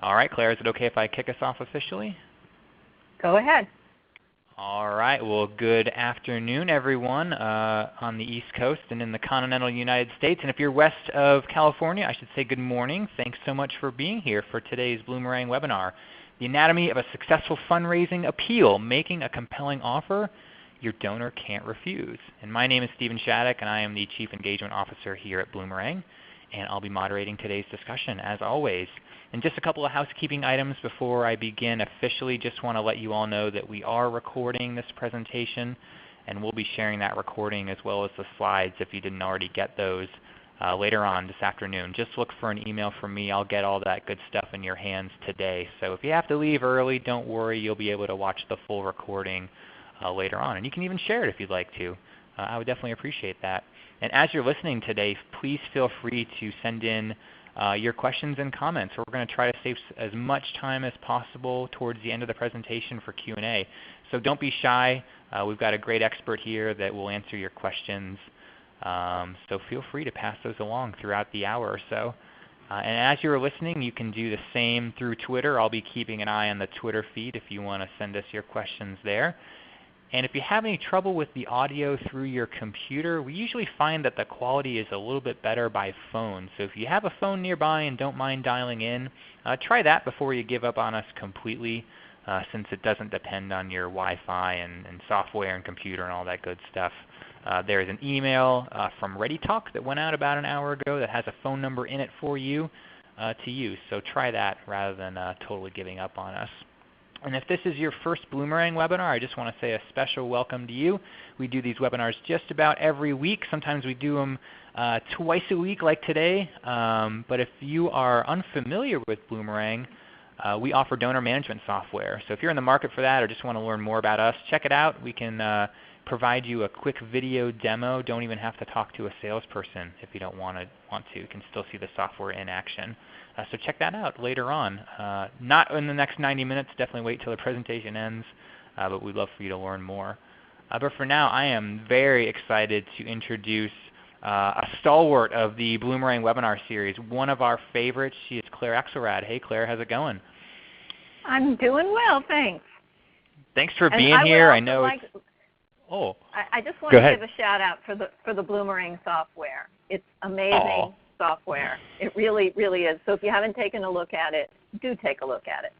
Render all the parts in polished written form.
All right, Claire, is it okay if I kick us off officially? Go ahead. All right. Well, good afternoon, everyone on the East Coast and in the continental United States. And if you're west of California, I should say good morning. Thanks so much for being here for today's Bloomerang webinar, The Anatomy of a Successful Fundraising Appeal, Making a Compelling Offer Your Donor Can't Refuse. And my name is Stephen Shattuck, and I am the Chief Engagement Officer here at Bloomerang. And I'll be moderating today's discussion, as always. And just a couple of housekeeping items before I begin officially. Just want to let you all know that we are recording this presentation, and we'll be sharing that recording as well as the slides if you didn't already get those later on this afternoon. Just look for an email from me. I'll get all that good stuff in your hands today. So if you have to leave early, don't worry. You'll be able to watch the full recording later on. And you can even share it if you'd like to. I would definitely appreciate that. And as you're listening today, please feel free to send in your questions and comments. We're going to try to save as much time as possible towards the end of the presentation for Q&A. So don't be shy. We've got a great expert here that will answer your questions. So feel free to pass those along throughout the hour or so. And as you're listening, you can do the same through Twitter. I'll be keeping an eye on the Twitter feed if you want to send us your questions there. And if you have any trouble with the audio through your computer, we usually find that the quality is a little bit better by phone. So if you have a phone nearby and don't mind dialing in, try that before you give up on us completely, since it doesn't depend on your Wi-Fi and software and computer and all that good stuff. There is an email from ReadyTalk that went out about an hour ago that has a phone number in it for you to use. So try that rather than totally giving up on us. And if this is your first Bloomerang webinar, I just want to say a special welcome to you. We do these webinars just about every week. Sometimes we do them twice a week like today. But if you are unfamiliar with Bloomerang, we offer donor management software. So if you're in the market for that or just want to learn more about us, check it out. We can provide you a quick video demo. Don't even have to talk to a salesperson if you don't want to. You can still see the software in action. So check that out later on. Not in the next 90 minutes. Definitely wait till the presentation ends. But we'd love for you to learn more. But for now, I am very excited to introduce a stalwart of the Bloomerang webinar series, one of our favorites. She is Claire Axelrad. Hey, Claire, how's it going? I'm doing well, thanks. Thanks for being here. I know. I just want to give a shout out for the Bloomerang software. It's amazing software. It really, really is. So if you haven't taken a look at it, do take a look at it.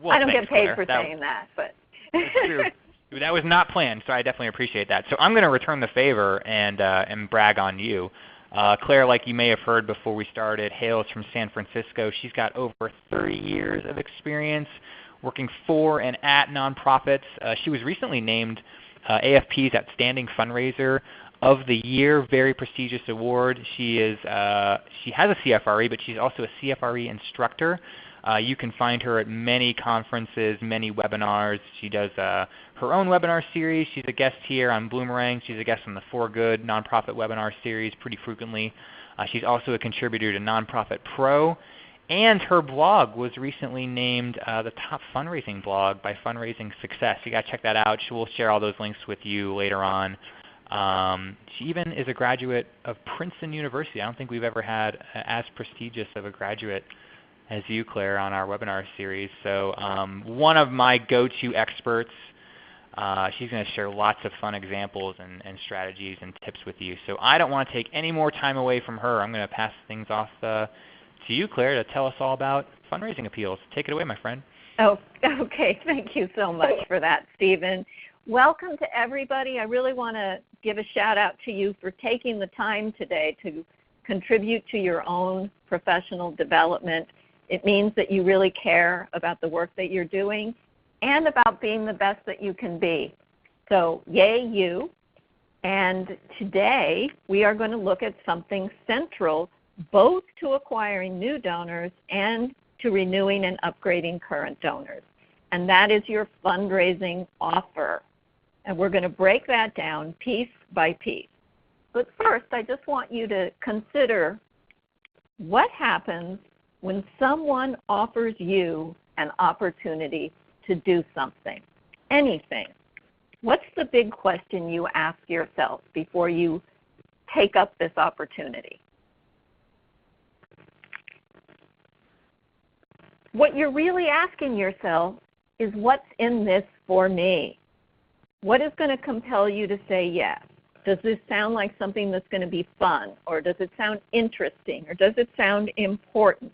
Well, I don't get paid Claire, for saying that, but that was not planned, so I definitely appreciate that. So I'm going to return the favor and brag on you. Claire, like you may have heard before we started, hails from San Francisco. She's got over 30 years of experience working for and at nonprofits. She was recently named AFP's Outstanding Fundraiser of the Year, very prestigious award. She has a CFRE, but she's also a CFRE instructor. You can find her at many conferences, many webinars. She does her own webinar series. She's a guest here on Bloomerang. She's a guest on the For Good nonprofit webinar series pretty frequently. She's also a contributor to Nonprofit Pro. And her blog was recently named the top fundraising blog by Fundraising Success. You got to check that out. She will share all those links with you later on. She even is a graduate of Princeton University. I don't think we've ever had as prestigious of a graduate as you, Claire, on our webinar series. So one of my go-to experts. She's going to share lots of fun examples and strategies and tips with you. So I don't want to take any more time away from her. I'm going to pass things off to you, Claire, to tell us all about fundraising appeals. Take it away, my friend. Oh, okay. Thank you so much for that, Stephen. Welcome to everybody. I really want to give a shout out to you for taking the time today to contribute to your own professional development. It means that you really care about the work that you're doing and about being the best that you can be. So yay you. And today we are going to look at something central both to acquiring new donors and to renewing and upgrading current donors. And that is your fundraising offer. And we're going to break that down piece by piece. But first, I just want you to consider what happens when someone offers you an opportunity to do something, anything. What's the big question you ask yourself before you take up this opportunity? what you're really asking yourself is, what's in this for me? What is going to compel you to say yes? Does this sound like something that's going to be fun? Or does it sound interesting? Or does it sound important?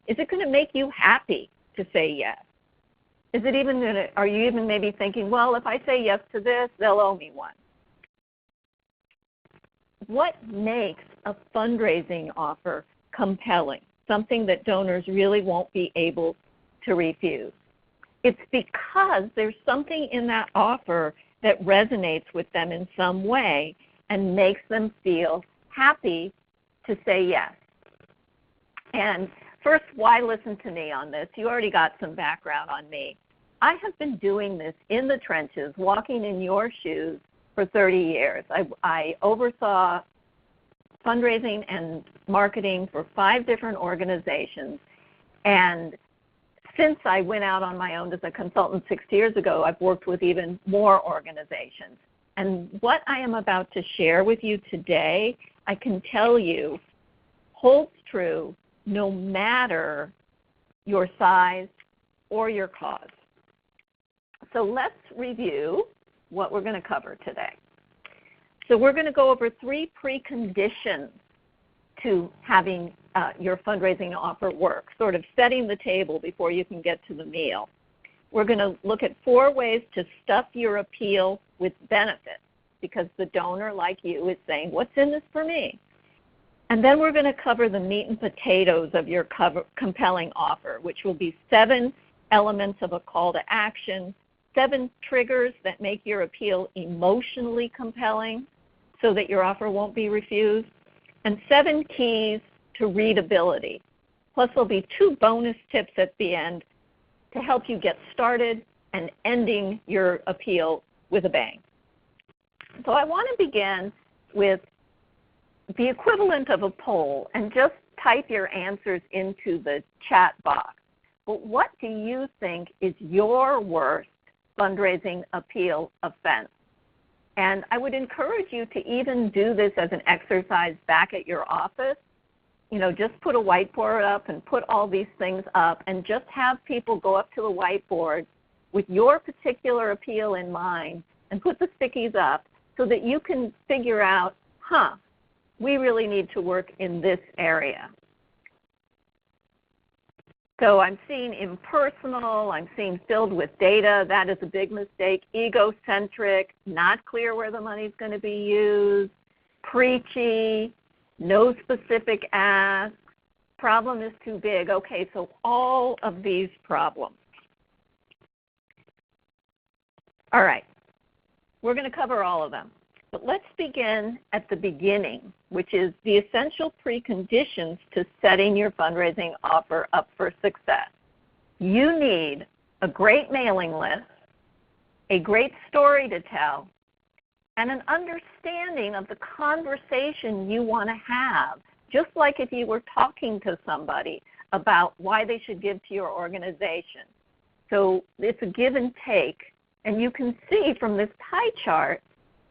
Is it going to make you happy to say yes? Is it even going to, are you even maybe thinking, well, if I say yes to this, they'll owe me one? What makes a fundraising offer compelling, something that donors really won't be able to refuse? It's because there's something in that offer that resonates with them in some way and makes them feel happy to say yes. And first, why listen to me on this? You already got some background on me. I have been doing this in the trenches, walking in your shoes, for 30 years. I oversaw fundraising and marketing for 5 different organizations. And since I went out on my own as a consultant 6 years ago, I've worked with even more organizations. And what I am about to share with you today, I can tell you, holds true no matter your size or your cause. So let's review what we're going to cover today. So we're going to go over 3 preconditions to having your fundraising offer work, sort of setting the table before you can get to the meal. We're going to look at 4 ways to stuff your appeal with benefits, because the donor, like you, is saying, what's in this for me? And then we're going to cover the meat and potatoes of your compelling offer, which will be 7 elements of a call to action, 7 triggers that make your appeal emotionally compelling so that your offer won't be refused, and 7 keys to readability. Plus there'll be 2 bonus tips at the end to help you get started and ending your appeal with a bang. So I want to begin with the equivalent of a poll, and just type your answers into the chat box. But what do you think is your worst fundraising appeal offense? And I would encourage you to even do this as an exercise back at your office. You know, just put a whiteboard up and put all these things up, and just have people go up to the whiteboard with your particular appeal in mind and put the stickies up so that you can figure out, we really need to work in this area. So I'm seeing impersonal, I'm seeing filled with data. That is a big mistake. Egocentric, not clear where the money's going to be used. Preachy, no specific ask. Problem is too big. Okay, so all of these problems. All right, we're going to cover all of them. But let's begin at the beginning, which is the essential preconditions to setting your fundraising offer up for success. You need a great mailing list, a great story to tell, and an understanding of the conversation you want to have, just like if you were talking to somebody about why they should give to your organization. So it's a give and take, and you can see from this pie chart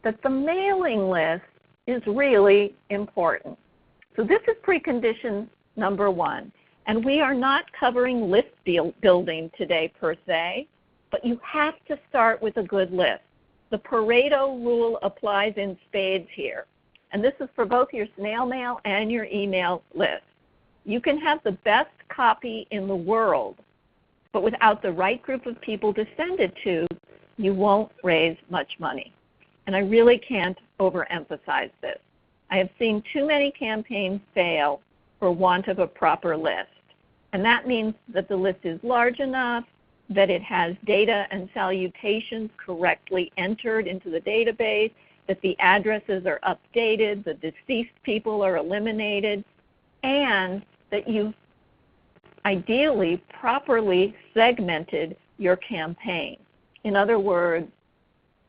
that the mailing list is really important. So this is precondition number 1. And we are not covering list building today per se, but you have to start with a good list. The Pareto rule applies in spades here. And this is for both your snail mail and your email list. You can have the best copy in the world, but without the right group of people to send it to, you won't raise much money. And I really can't overemphasize this. I have seen too many campaigns fail for want of a proper list. And that means that the list is large enough, that it has data and salutations correctly entered into the database, that the addresses are updated, the deceased people are eliminated, and that you've ideally properly segmented your campaign. In other words,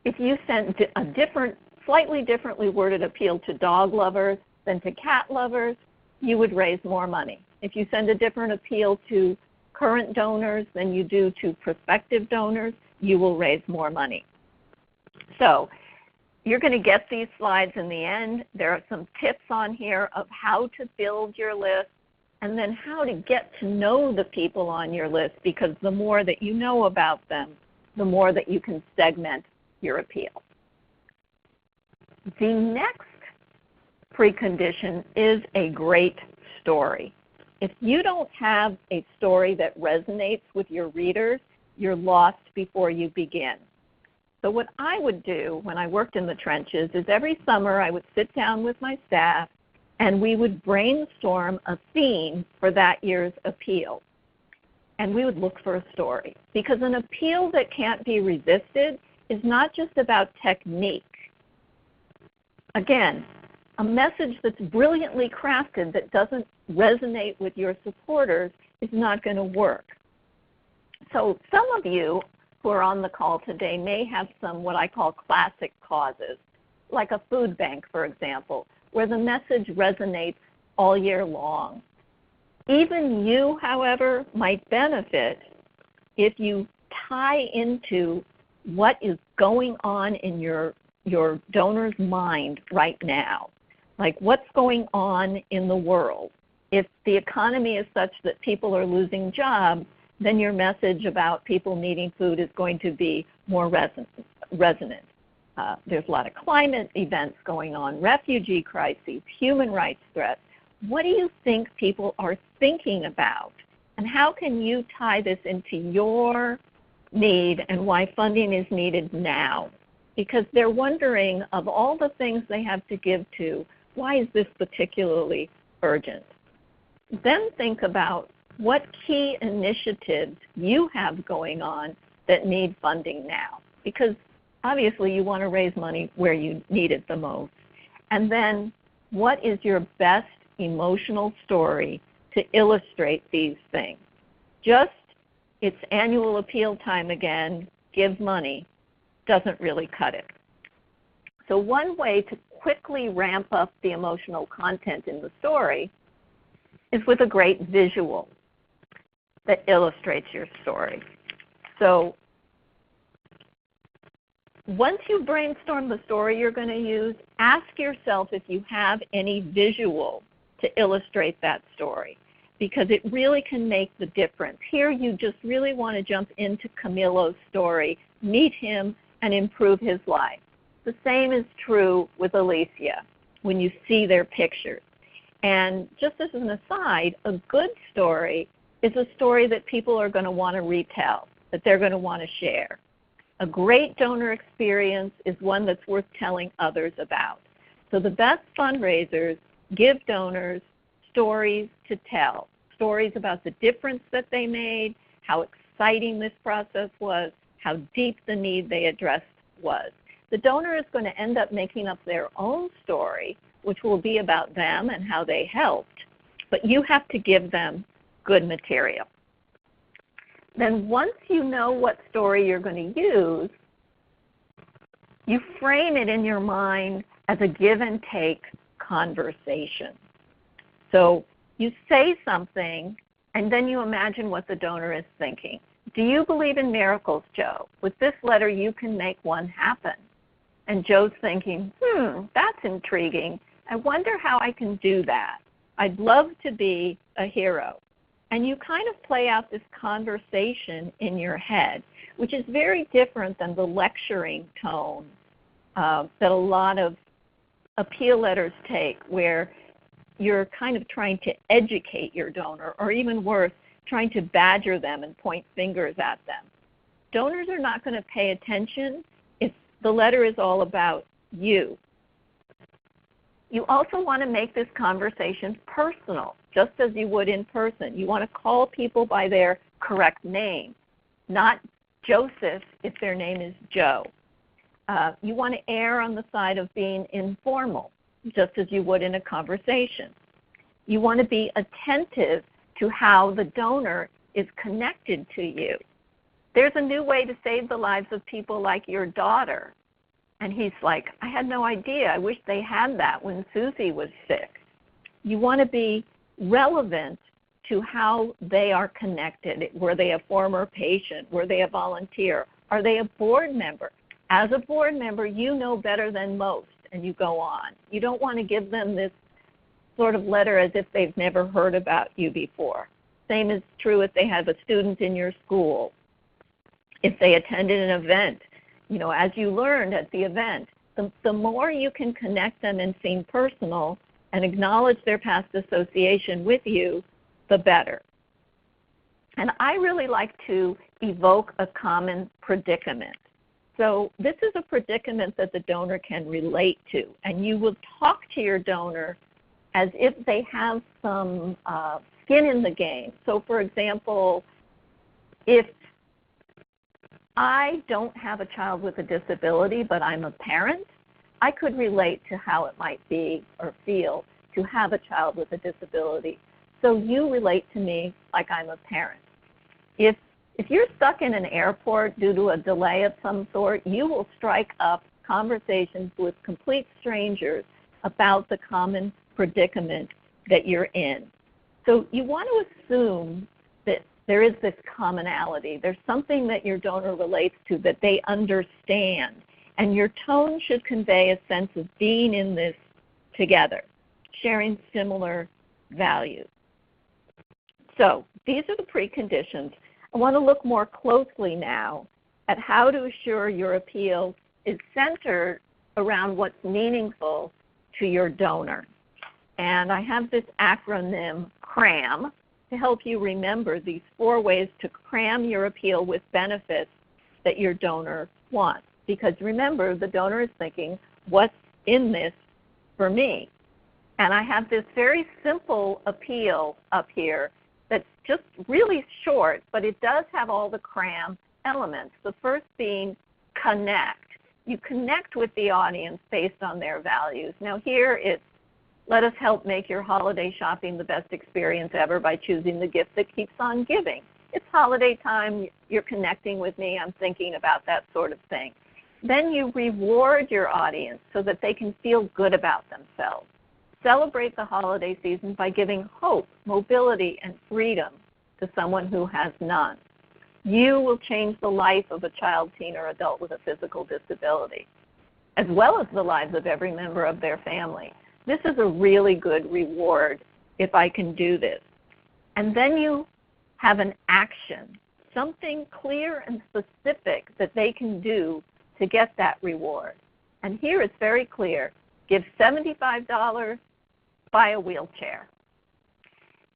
if you sent a slightly differently worded appeal to dog lovers than to cat lovers, you would raise more money. If you send a different appeal to current donors than you do to prospective donors, you will raise more money. So you're going to get these slides in the end. There are some tips on here of how to build your list. and then how to get to know the people on your list, because the more that you know about them, the more that you can segment your appeal. The next precondition is a great story. If you don't have a story that resonates with your readers, you're lost before you begin. So what I would do when I worked in the trenches is every summer I would sit down with my staff and we would brainstorm a theme for that year's appeal. And we would look for a story. Because an appeal that can't be resisted is not just about technique. Again, a message that's brilliantly crafted that doesn't resonate with your supporters is not going to work. So some of you who are on the call today may have some what I call classic causes, like a food bank, for example, where the message resonates all year long. Even you, however, might benefit if you tie into what is going on in your donor's mind right now. Like what's going on in the world. If the economy is such that people are losing jobs, then your message about people needing food is going to be more resonant. There's a lot of climate events going on, refugee crises, human rights threats. What do you think people are thinking about? And how can you tie this into your need and why funding is needed now? Because they're wondering, of all the things they have to give to, why is this particularly urgent? Then think about what key initiatives you have going on that need funding now. Because obviously you want to raise money where you need it the most. And then what is your best emotional story to illustrate these things? Just, it's annual appeal time again, give money, doesn't really cut it. So one way to quickly ramp up the emotional content in the story is with a great visual that illustrates your story. So once you brainstorm the story you're going to use, ask yourself if you have any visual to illustrate that story, because it really can make the difference. Here you just really want to jump into Camilo's story, meet him, and improve his life. The same is true with Alicia when you see their pictures. And just as an aside, a good story is a story that people are going to want to retell, that they're going to want to share. A great donor experience is one that's worth telling others about. So the best fundraisers give donors stories to tell, stories about the difference that they made, how exciting this process was, how deep the need they addressed was. The donor is going to end up making up their own story, which will be about them and how they helped, but you have to give them good material. Then once you know what story you're going to use, you frame it in your mind as a give and take conversation. So you say something and then you imagine what the donor is thinking. Do you believe in miracles, Joe? With this letter you can make one happen. And Joe's thinking, that's intriguing. I wonder how I can do that. I'd love to be a hero. And you kind of play out this conversation in your head, which is very different than the lecturing tone that a lot of appeal letters take, where you're kind of trying to educate your donor, or even worse, trying to badger them and point fingers at them. Donors are not going to pay attention if the letter is all about you. You also want to make this conversation personal, just as you would in person. You want to call people by their correct name, not Joseph if their name is Joe. You want to err on the side of being informal, just as you would in a conversation. You want to be attentive to how the donor is connected to you. There's a new way to save the lives of people like your daughter. And he's like, I had no idea. I wish they had that when Susie was sick. You want to be relevant to how they are connected. Were they a former patient? Were they a volunteer? Are they a board member? As a board member, you know better than most, and you go on. You don't want to give them this sort of letter as if they've never heard about you before. Same is true if they have a student in your school. If they attended an event, as you learned at the event, the more you can connect them and seem personal and acknowledge their past association with you, the better. And I really like to evoke a common predicament. So this is a predicament that the donor can relate to, and you will talk to your donor as if they have some skin in the game. So for example, if I don't have a child with a disability, but I'm a parent, I could relate to how it might be or feel to have a child with a disability. So you relate to me like I'm a parent. If you're stuck in an airport due to a delay of some sort, you will strike up conversations with complete strangers about the common predicament that you're in. So you want to assume that there is this commonality. There's something that your donor relates to that they understand. And your tone should convey a sense of being in this together, sharing similar values. So these are the preconditions. I want to look more closely now at how to assure your appeal is centered around what's meaningful to your donor. And I have this acronym, CRAM, to help you remember these 4 ways to cram your appeal with benefits that your donor wants. Because remember, the donor is thinking, what's in this for me? And I have this very simple appeal up here that's just really short, but it does have all the CRAM elements. The first being connect. You connect with the audience based on their values. Now here it's, let us help make your holiday shopping the best experience ever by choosing the gift that keeps on giving. It's holiday time, you're connecting with me, I'm thinking about that sort of thing. Then you reward your audience so that they can feel good about themselves. Celebrate the holiday season by giving hope, mobility, and freedom to someone who has none. You will change the life of a child, teen, or adult with a physical disability, as well as the lives of every member of their family. This is a really good reward if I can do this. And then you have an action, something clear and specific that they can do to get that reward. And here it's very clear. Give $75, buy a wheelchair.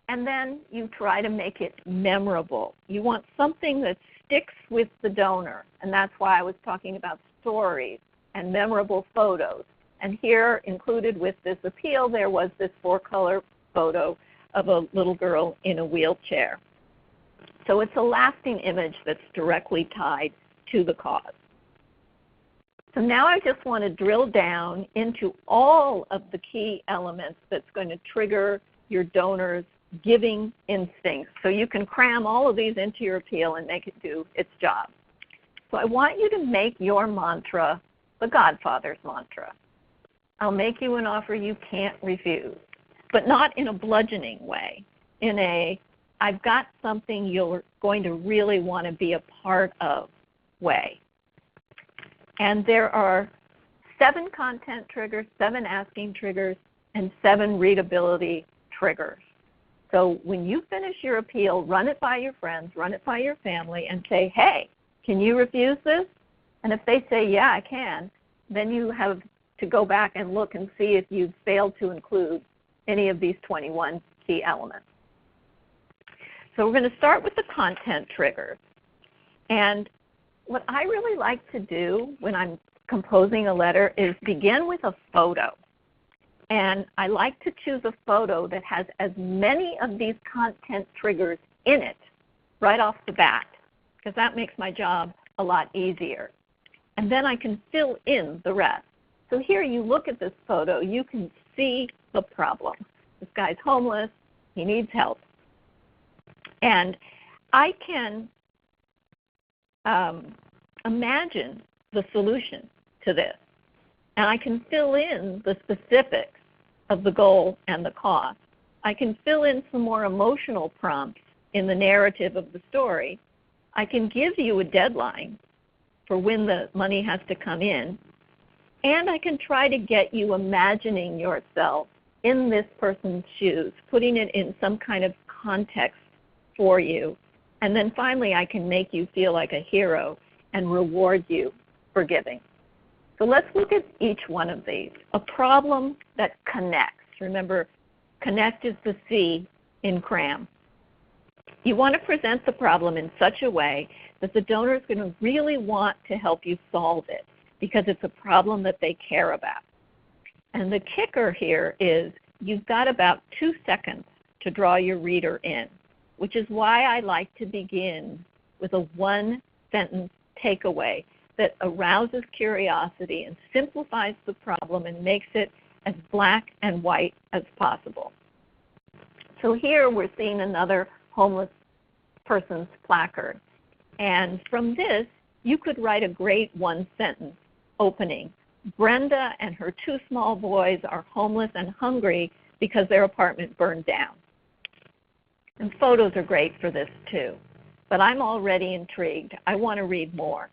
And then you try to make it memorable. You want something that sticks with the donor. And that's why I was talking about stories and memorable photos. And here, included with this appeal, there was this 4-color photo of a little girl in a wheelchair. So it's a lasting image that's directly tied to the cause. So now I just want to drill down into all of the key elements that's going to trigger your donor's giving instincts. So you can cram all of these into your appeal and make it do its job. So I want you to make your mantra the Godfather's mantra. I'll make you an offer you can't refuse, but not in a bludgeoning way, in a I've got something you're going to really want to be a part of way. And there are 7 content triggers, 7 asking triggers, and 7 readability triggers. So when you finish your appeal, run it by your friends, run it by your family, and say, hey, can you refuse this? And if they say, yeah, I can, then you have to go back and look and see if you've failed to include any of these 21 key elements. So we're going to start with the content triggers. And what I really like to do when I'm composing a letter is begin with a photo. And I like to choose a photo that has as many of these content triggers in it right off the bat, because that makes my job a lot easier. And then I can fill in the rest. So here you look at this photo, you can see the problem. This guy's homeless, he needs help. And I can imagine the solution to this. And I can fill in the specifics of the goal and the cost. I can fill in some more emotional prompts in the narrative of the story. I can give you a deadline for when the money has to come in. And I can try to get you imagining yourself in this person's shoes, putting it in some kind of context for you. And then finally, I can make you feel like a hero and reward you for giving. So let's look at each one of these. A problem that connects. Remember, connect is the C in CRAM. You want to present the problem in such a way that the donor is going to really want to help you solve it because it's a problem that they care about. And the kicker here is you've got about 2 seconds to draw your reader in, which is why I like to begin with a one-sentence takeaway that arouses curiosity and simplifies the problem and makes it as black and white as possible. So here we're seeing another homeless person's placard. And from this, you could write a great one-sentence opening. Brenda and her 2 small boys are homeless and hungry because their apartment burned down. And photos are great for this too. But I'm already intrigued. I want to read more.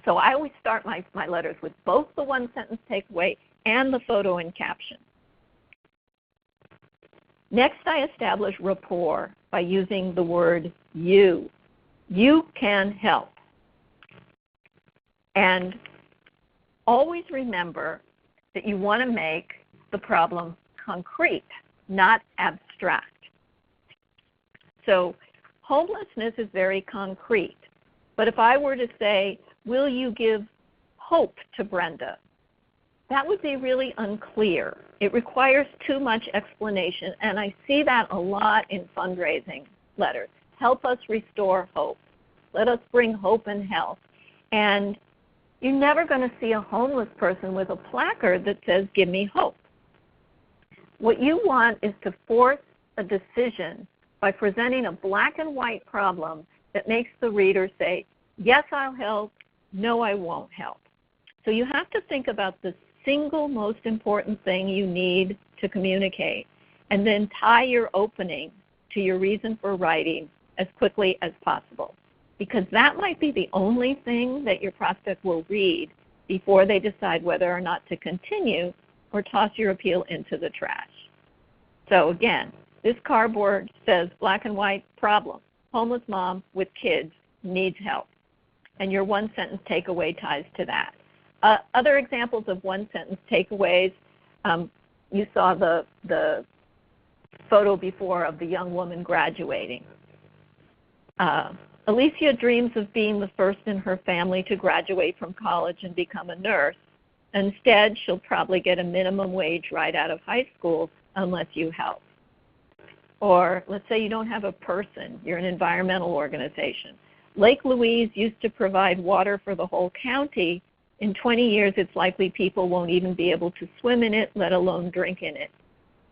So I always start my letters with both the one-sentence takeaway and the photo and caption. Next, I establish rapport by using the word you. You can help. And always remember that you want to make the problem concrete, not abstract. So homelessness is very concrete. But if I were to say, will you give hope to Brenda? That would be really unclear. It requires too much explanation, and I see that a lot in fundraising letters. Help us restore hope. Let us bring hope and health. And you're never going to see a homeless person with a placard that says, give me hope. What you want is to force a decision by presenting a black and white problem that makes the reader say, yes, I'll help, no, I won't help. So you have to think about the single most important thing you need to communicate, and then tie your opening to your reason for writing as quickly as possible, because that might be the only thing that your prospect will read before they decide whether or not to continue or toss your appeal into the trash. So again, this cardboard says black and white problem. Homeless mom with kids needs help. And your one-sentence takeaway ties to that. Other examples of one-sentence takeaways, you saw the photo before of the young woman graduating. Alicia dreams of being the first in her family to graduate from college and become a nurse. Instead, she'll probably get a minimum wage right out of high school unless you help. Or let's say you don't have a person, you're an environmental organization. Lake Louise used to provide water for the whole county. In 20 years, it's likely people won't even be able to swim in it, let alone drink in it,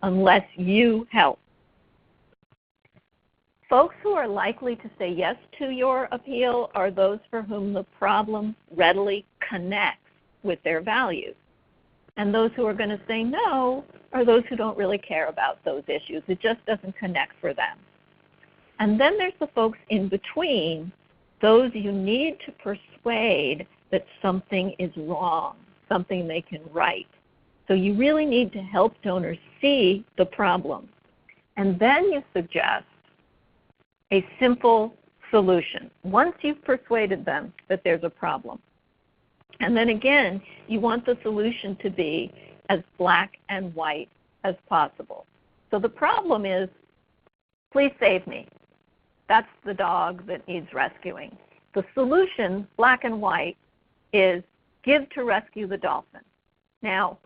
unless you help. Folks who are likely to say yes to your appeal are those for whom the problem readily connects with their values. And those who are going to say no are those who don't really care about those issues. It just doesn't connect for them. And then there's the folks in between, those you need to persuade that something is wrong, something they can right. So you really need to help donors see the problem. And then you suggest a simple solution once you've persuaded them that there's a problem. And then again, you want the solution to be as black and white as possible. So the problem is, please save me. That's the dog that needs rescuing. The solution, black and white, is give to rescue the dolphin. Now,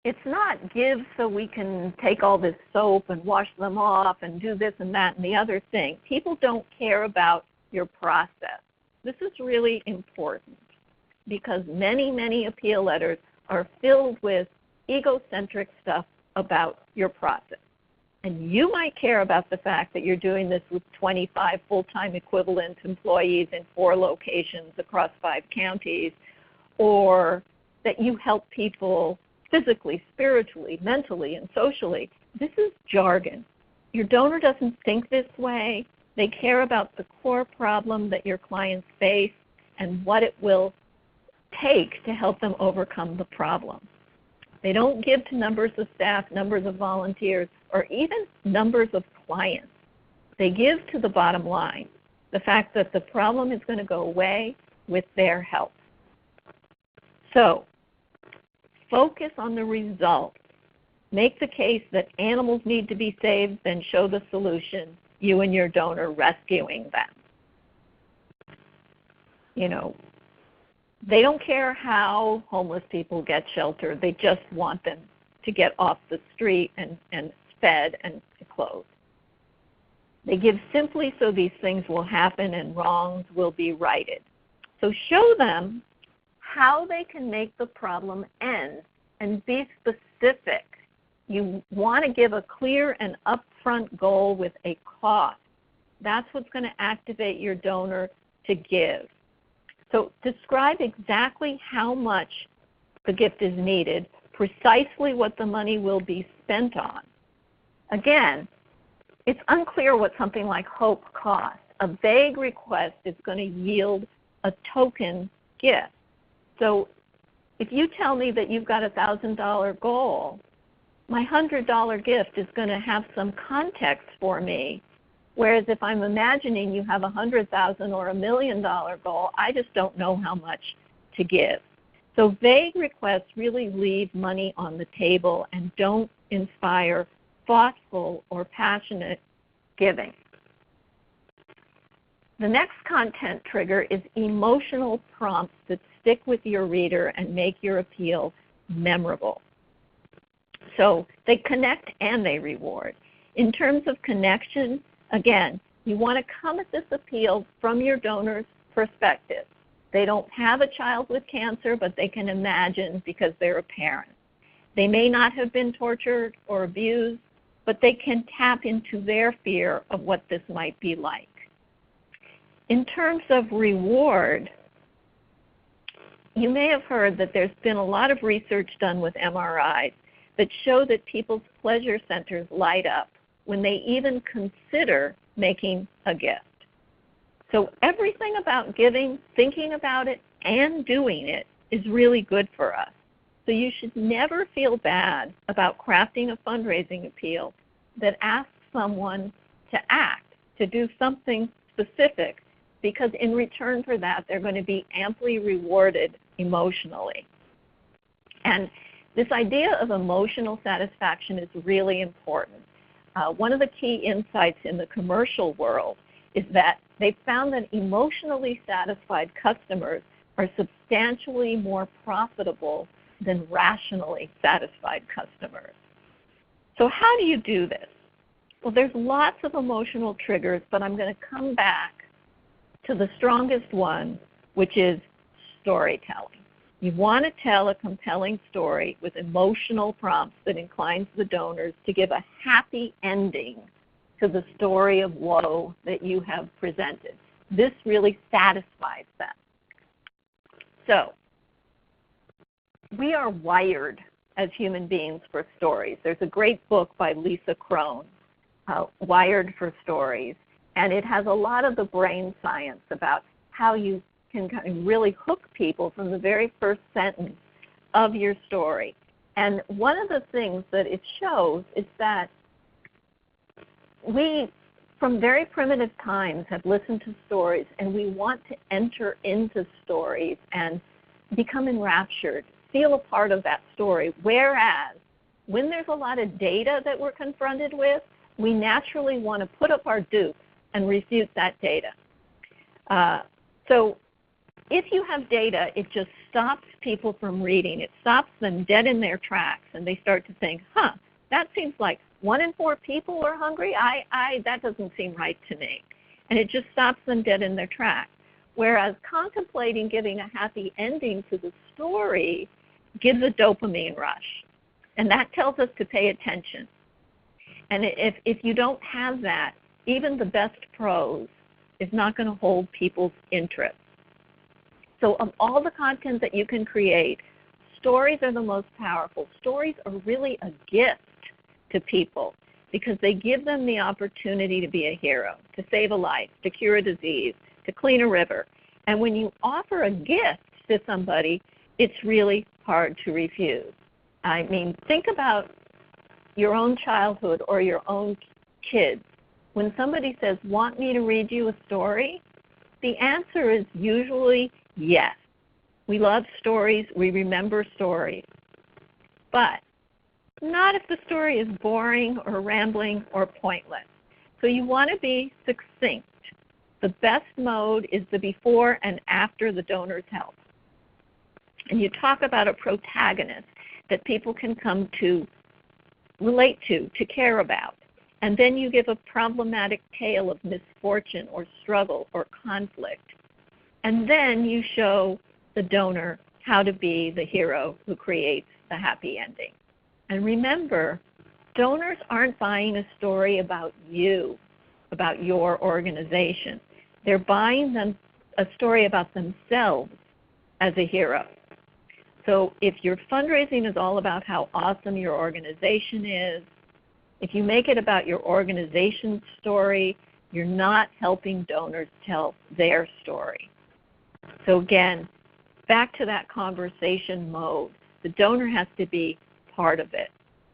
it's not give so we can take all this soap and wash them off and do this and that and the other thing. People don't care about your process. This is really important because many, many appeal letters are filled with egocentric stuff about your process. And you might care about the fact that you're doing this with 25 full-time equivalent employees in 4 locations across 5 counties, or that you help people physically, spiritually, mentally, and socially. This is jargon. Your donor doesn't think this way. They care about the core problem that your clients face and what it will take to help them overcome the problem. They don't give to numbers of staff, numbers of volunteers, or even numbers of clients. They give to the bottom line, the fact that the problem is going to go away with their help. So focus on the result. Make the case that animals need to be saved, then show the solution, you and your donor rescuing them. You know, they don't care how homeless people get shelter. They just want them to get off the street and fed and clothed. They give simply so these things will happen and wrongs will be righted. So show them how they can make the problem end and be specific. You want to give a clear and upfront goal with a cost. That's what's going to activate your donor to give. So describe exactly how much the gift is needed, precisely what the money will be spent on. Again, it's unclear what something like HOPE costs. A vague request is going to yield a token gift. So if you tell me that you've got a $1,000 goal, my $100 gift is going to have some context for me. Whereas if I'm imagining you have a $100,000 or $1 million goal, I just don't know how much to give. So vague requests really leave money on the table and don't inspire thoughtful or passionate giving. The next content trigger is emotional prompts that stick with your reader and make your appeal memorable. So they connect and they reward. In terms of connection, again, you want to come at this appeal from your donor's perspective. They don't have a child with cancer, but they can imagine because they're a parent. They may not have been tortured or abused, but they can tap into their fear of what this might be like. In terms of reward, you may have heard that there's been a lot of research done with MRIs that show that people's pleasure centers light up when they even consider making a gift. So everything about giving, thinking about it, and doing it is really good for us. So you should never feel bad about crafting a fundraising appeal that asks someone to act, to do something specific, because in return for that, they're going to be amply rewarded emotionally. And this idea of emotional satisfaction is really important. One of the key insights in the commercial world is that they found that emotionally satisfied customers are substantially more profitable than rationally satisfied customers. So how do you do this? Well, there's lots of emotional triggers, but I'm going to come back to the strongest one, which is storytelling. You want to tell a compelling story with emotional prompts that inclines the donors to give a happy ending to the story of woe that you have presented. This really satisfies them. So, we are wired as human beings for stories. There's a great book by Lisa Crone, Wired for Stories, and it has a lot of the brain science about how you can kind of really hook people from the very first sentence of your story. And one of the things that it shows is that we, from very primitive times, have listened to stories, and we want to enter into stories and become enraptured, feel a part of that story. Whereas when there's a lot of data that we're confronted with, we naturally want to put up our dukes and refute that data. So if you have data, it just stops people from reading. It stops them dead in their tracks, and they start to think, that seems like 1 in 4 people are hungry. That doesn't seem right to me. And it just stops them dead in their tracks. Whereas contemplating giving a happy ending to the story gives a dopamine rush. And that tells us to pay attention. And if you don't have that, even the best prose is not going to hold people's interest. So of all the content that you can create, stories are the most powerful. Stories are really a gift to people because they give them the opportunity to be a hero, to save a life, to cure a disease, to clean a river. And when you offer a gift to somebody, it's really hard to refuse. I mean, think about your own childhood or your own kids. When somebody says, "Want me to read you a story?" the answer is usually yes. We love stories. We remember stories. But not if the story is boring or rambling or pointless. So you want to be succinct. The best mode is the before and after the donor's help. And you talk about a protagonist that people can come to relate to care about. And then you give a problematic tale of misfortune or struggle or conflict. And then you show the donor how to be the hero who creates the happy ending. And remember, donors aren't buying a story about you, about your organization. They're buying a story about themselves as a hero. So if your fundraising is all about how awesome your organization is, if you make it about your organization's story, you're not helping donors tell their story. So again, back to that conversation mode. The donor has to be part of it.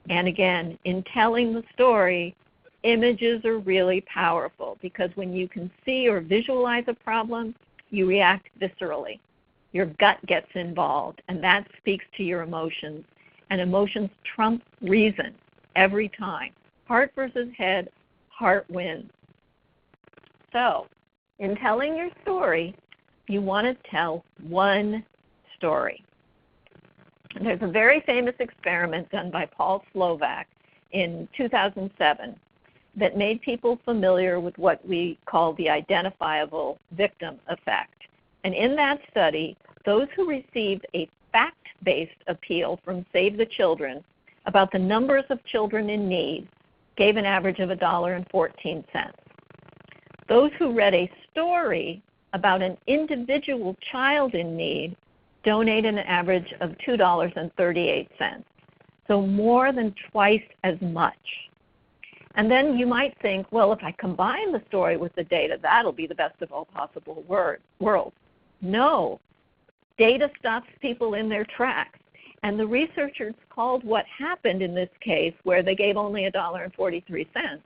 And again, in telling the story, images are really powerful because when you can see or visualize a problem, you react viscerally. Your gut gets involved, and that speaks to your emotions. And emotions trump reason every time. Heart versus head, heart wins. So, in telling your story, you want to tell one story. And there's a very famous experiment done by Paul Slovak in 2007 that made people familiar with what we call the identifiable victim effect. And in that study, those who received a fact-based appeal from Save the Children about the numbers of children in need gave an average of $1.14. Those who read a story about an individual child in need donated an average of $2.38. So more than twice as much. And then you might think, well, if I combine the story with the data, that'll be the best of all possible worlds. No. Data stops people in their tracks. And the researchers called what happened in this case, where they gave only $1.43,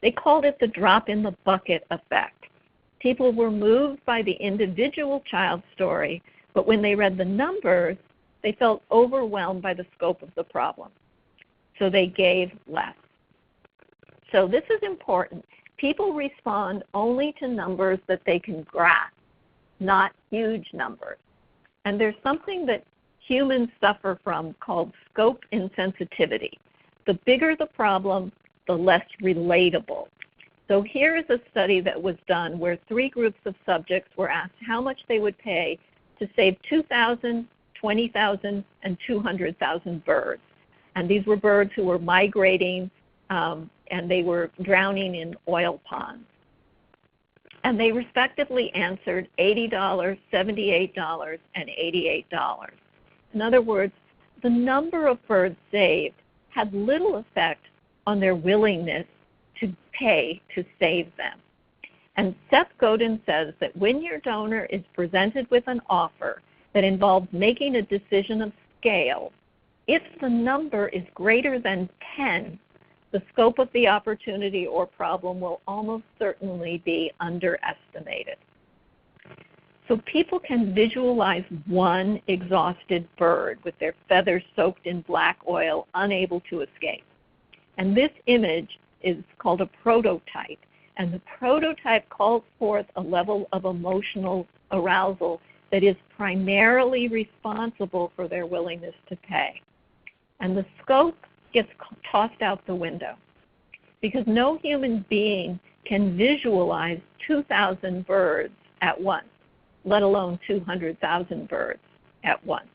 they called it the drop in the bucket effect. People were moved by the individual child's story, but when they read the numbers, they felt overwhelmed by the scope of the problem. So they gave less. So this is important. People respond only to numbers that they can grasp, not huge numbers. And there's something that humans suffer from called scope insensitivity. The bigger the problem, the less relatable. So here is a study that was done where 3 groups of subjects were asked how much they would pay to save 2,000, 20,000, and 200,000 birds. And these were birds who were migrating and they were drowning in oil ponds. And they respectively answered $80, $78, and $88. In other words, the number of birds saved had little effect on their willingness to pay to save them. And Seth Godin says that when your donor is presented with an offer that involves making a decision of scale, if the number is greater than 10, the scope of the opportunity or problem will almost certainly be underestimated. So people can visualize one exhausted bird with their feathers soaked in black oil, unable to escape. And this image is called a prototype. And the prototype calls forth a level of emotional arousal that is primarily responsible for their willingness to pay. And the scope gets tossed out the window because no human being can visualize 2,000 birds at once, let alone 200,000 birds at once.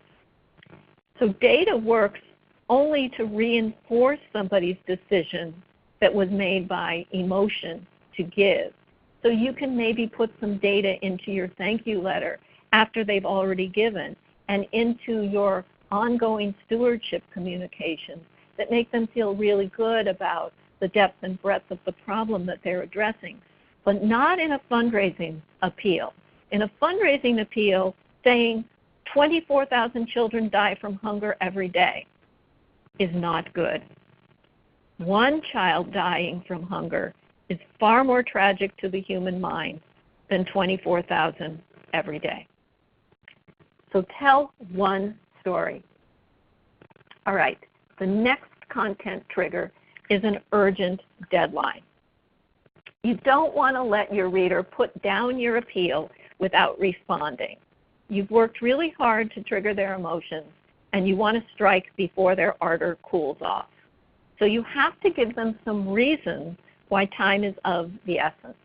So data works only to reinforce somebody's decision that was made by emotion to give. So you can maybe put some data into your thank you letter after they've already given and into your ongoing stewardship communications that make them feel really good about the depth and breadth of the problem that they're addressing, but not in a fundraising appeal. In a fundraising appeal saying 24,000 children die from hunger every day. is not good. One child dying from hunger is far more tragic to the human mind than 24,000 every day. So tell one story. All right, the next content trigger is an urgent deadline. You don't want to let your reader put down your appeal without responding. You've worked really hard to trigger their emotions, and you want to strike before their ardor cools off. So you have to give them some reasons why time is of the essence.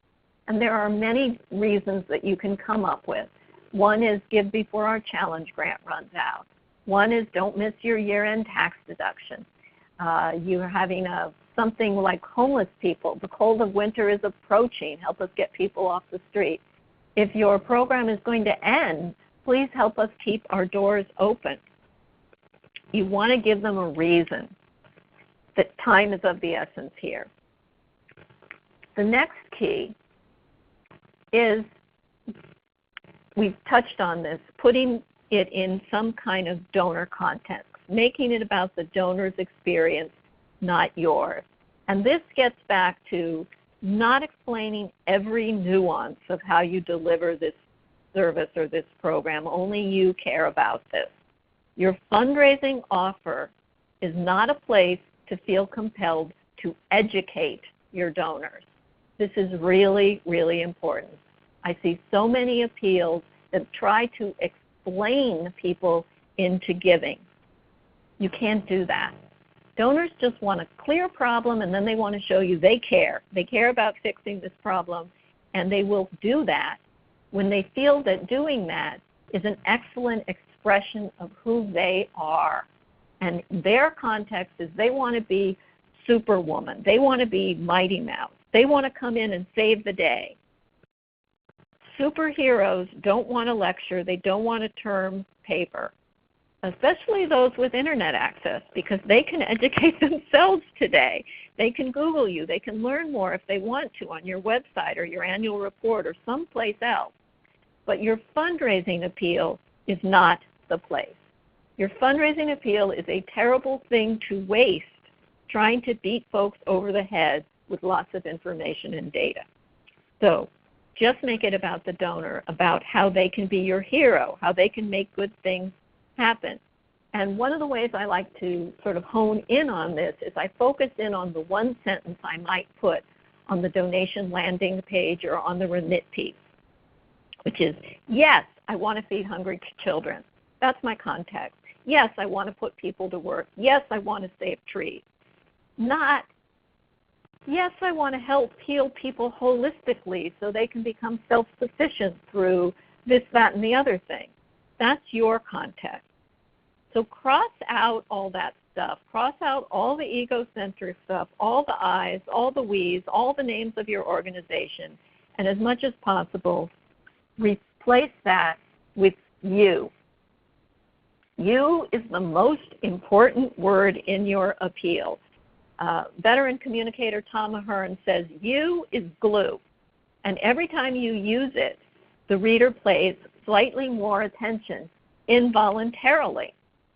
And there are many reasons that you can come up with. One is give before our challenge grant runs out. One is don't miss your year-end tax deduction. You're having something like homeless people. The cold of winter is approaching. Help us get people off the street. If your program is going to end, please help us keep our doors open. You want to give them a reason that time is of the essence here. The next key is, we've touched on this, putting it in some kind of donor context, making it about the donor's experience, not yours. And this gets back to not explaining every nuance of how you deliver this service or this program. Only you care about this. Your fundraising offer is not a place to feel compelled to educate your donors. This is really, really important. I see so many appeals that try to explain people into giving. You can't do that. Donors just want a clear problem, and then they want to show you they care. They care about fixing this problem, and they will do that when they feel that doing that is an excellent expression of who they are. And their context is they want to be Superwoman. They want to be Mighty Mouse. They want to come in and save the day. Superheroes don't want to lecture. They don't want a term paper, especially those with internet access, because they can educate themselves today. They can Google you. They can learn more if they want to on your website or your annual report or someplace else. But your fundraising appeal is not the place. Your fundraising appeal is a terrible thing to waste trying to beat folks over the head with lots of information and data. So just make it about the donor, about how they can be your hero, how they can make good things happen. And one of the ways I like to sort of hone in on this is I focus in on the one sentence I might put on the donation landing page or on the remit piece, which is, yes, I want to feed hungry children. That's my context. Yes, I want to put people to work. Yes, I want to save trees. Not, yes, I want to help heal people holistically so they can become self-sufficient through this, that, and the other thing. That's your context. So cross out all that stuff. Cross out all the egocentric stuff, all the I's, all the we's, all the names of your organization, and as much as possible, replace that with you. You is the most important word in your appeal. Veteran communicator Tom Ahern says, you is glue. And every time you use it, the reader pays slightly more attention involuntarily.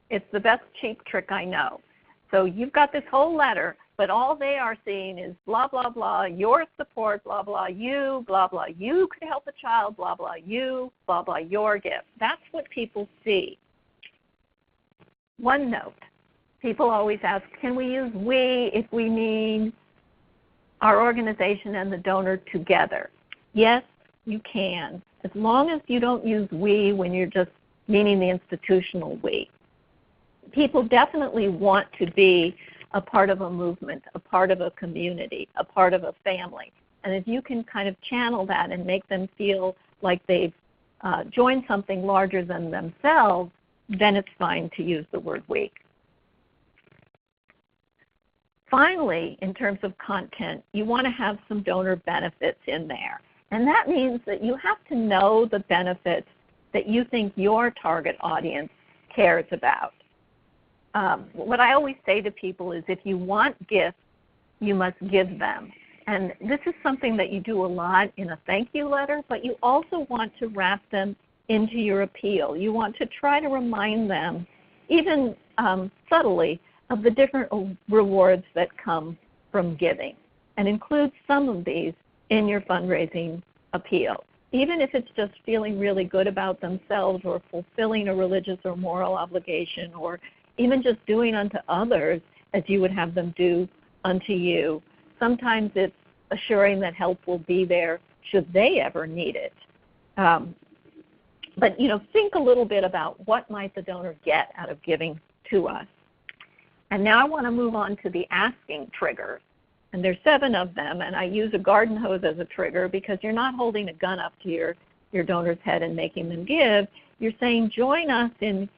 It's the best cheap trick I know. So you've got this whole letter, but all they are seeing is blah, blah, blah, your support, blah, blah, you could help a child, blah, blah, you, blah, blah, your gift. That's what people see. One note, people always ask, can we use we if we mean our organization and the donor together? Yes, you can, as long as you don't use we when you're just meaning the institutional we. People definitely want to be a part of a movement, a part of a community, a part of a family. And if you can kind of channel that and make them feel like they've joined something larger than themselves, then it's fine to use the word we. Finally, in terms of content, you want to have some donor benefits in there. And that means that you have to know the benefits that you think your target audience cares about. What I always say to people is if you want gifts, you must give them. And this is something that you do a lot in a thank you letter, but you also want to wrap them into your appeal. You want to try to remind them, even subtly, of the different rewards that come from giving, and include some of these in your fundraising appeal. Even if it's just feeling really good about themselves or fulfilling a religious or moral obligation, or even just doing unto others as you would have them do unto you. Sometimes it's assuring that help will be there should they ever need it. But think a little bit about what might the donor get out of giving to us. And now I want to move on to the asking triggers. And there's 7 of them, and I use a garden hose as a trigger because you're not holding a gun up to your donor's head and making them give. You're saying, join us in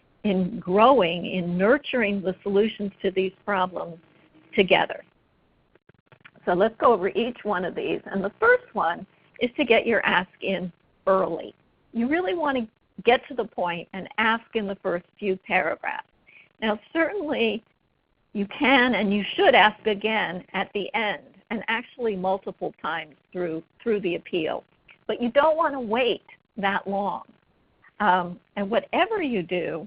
growing, in nurturing the solutions to these problems together. So let's go over each one of these. And the first one is to get your ask in early. You really want to get to the point and ask in the first few paragraphs. Now, certainly you can and you should ask again at the end, and actually multiple times through the appeal. But you don't want to wait that long. And whatever you do,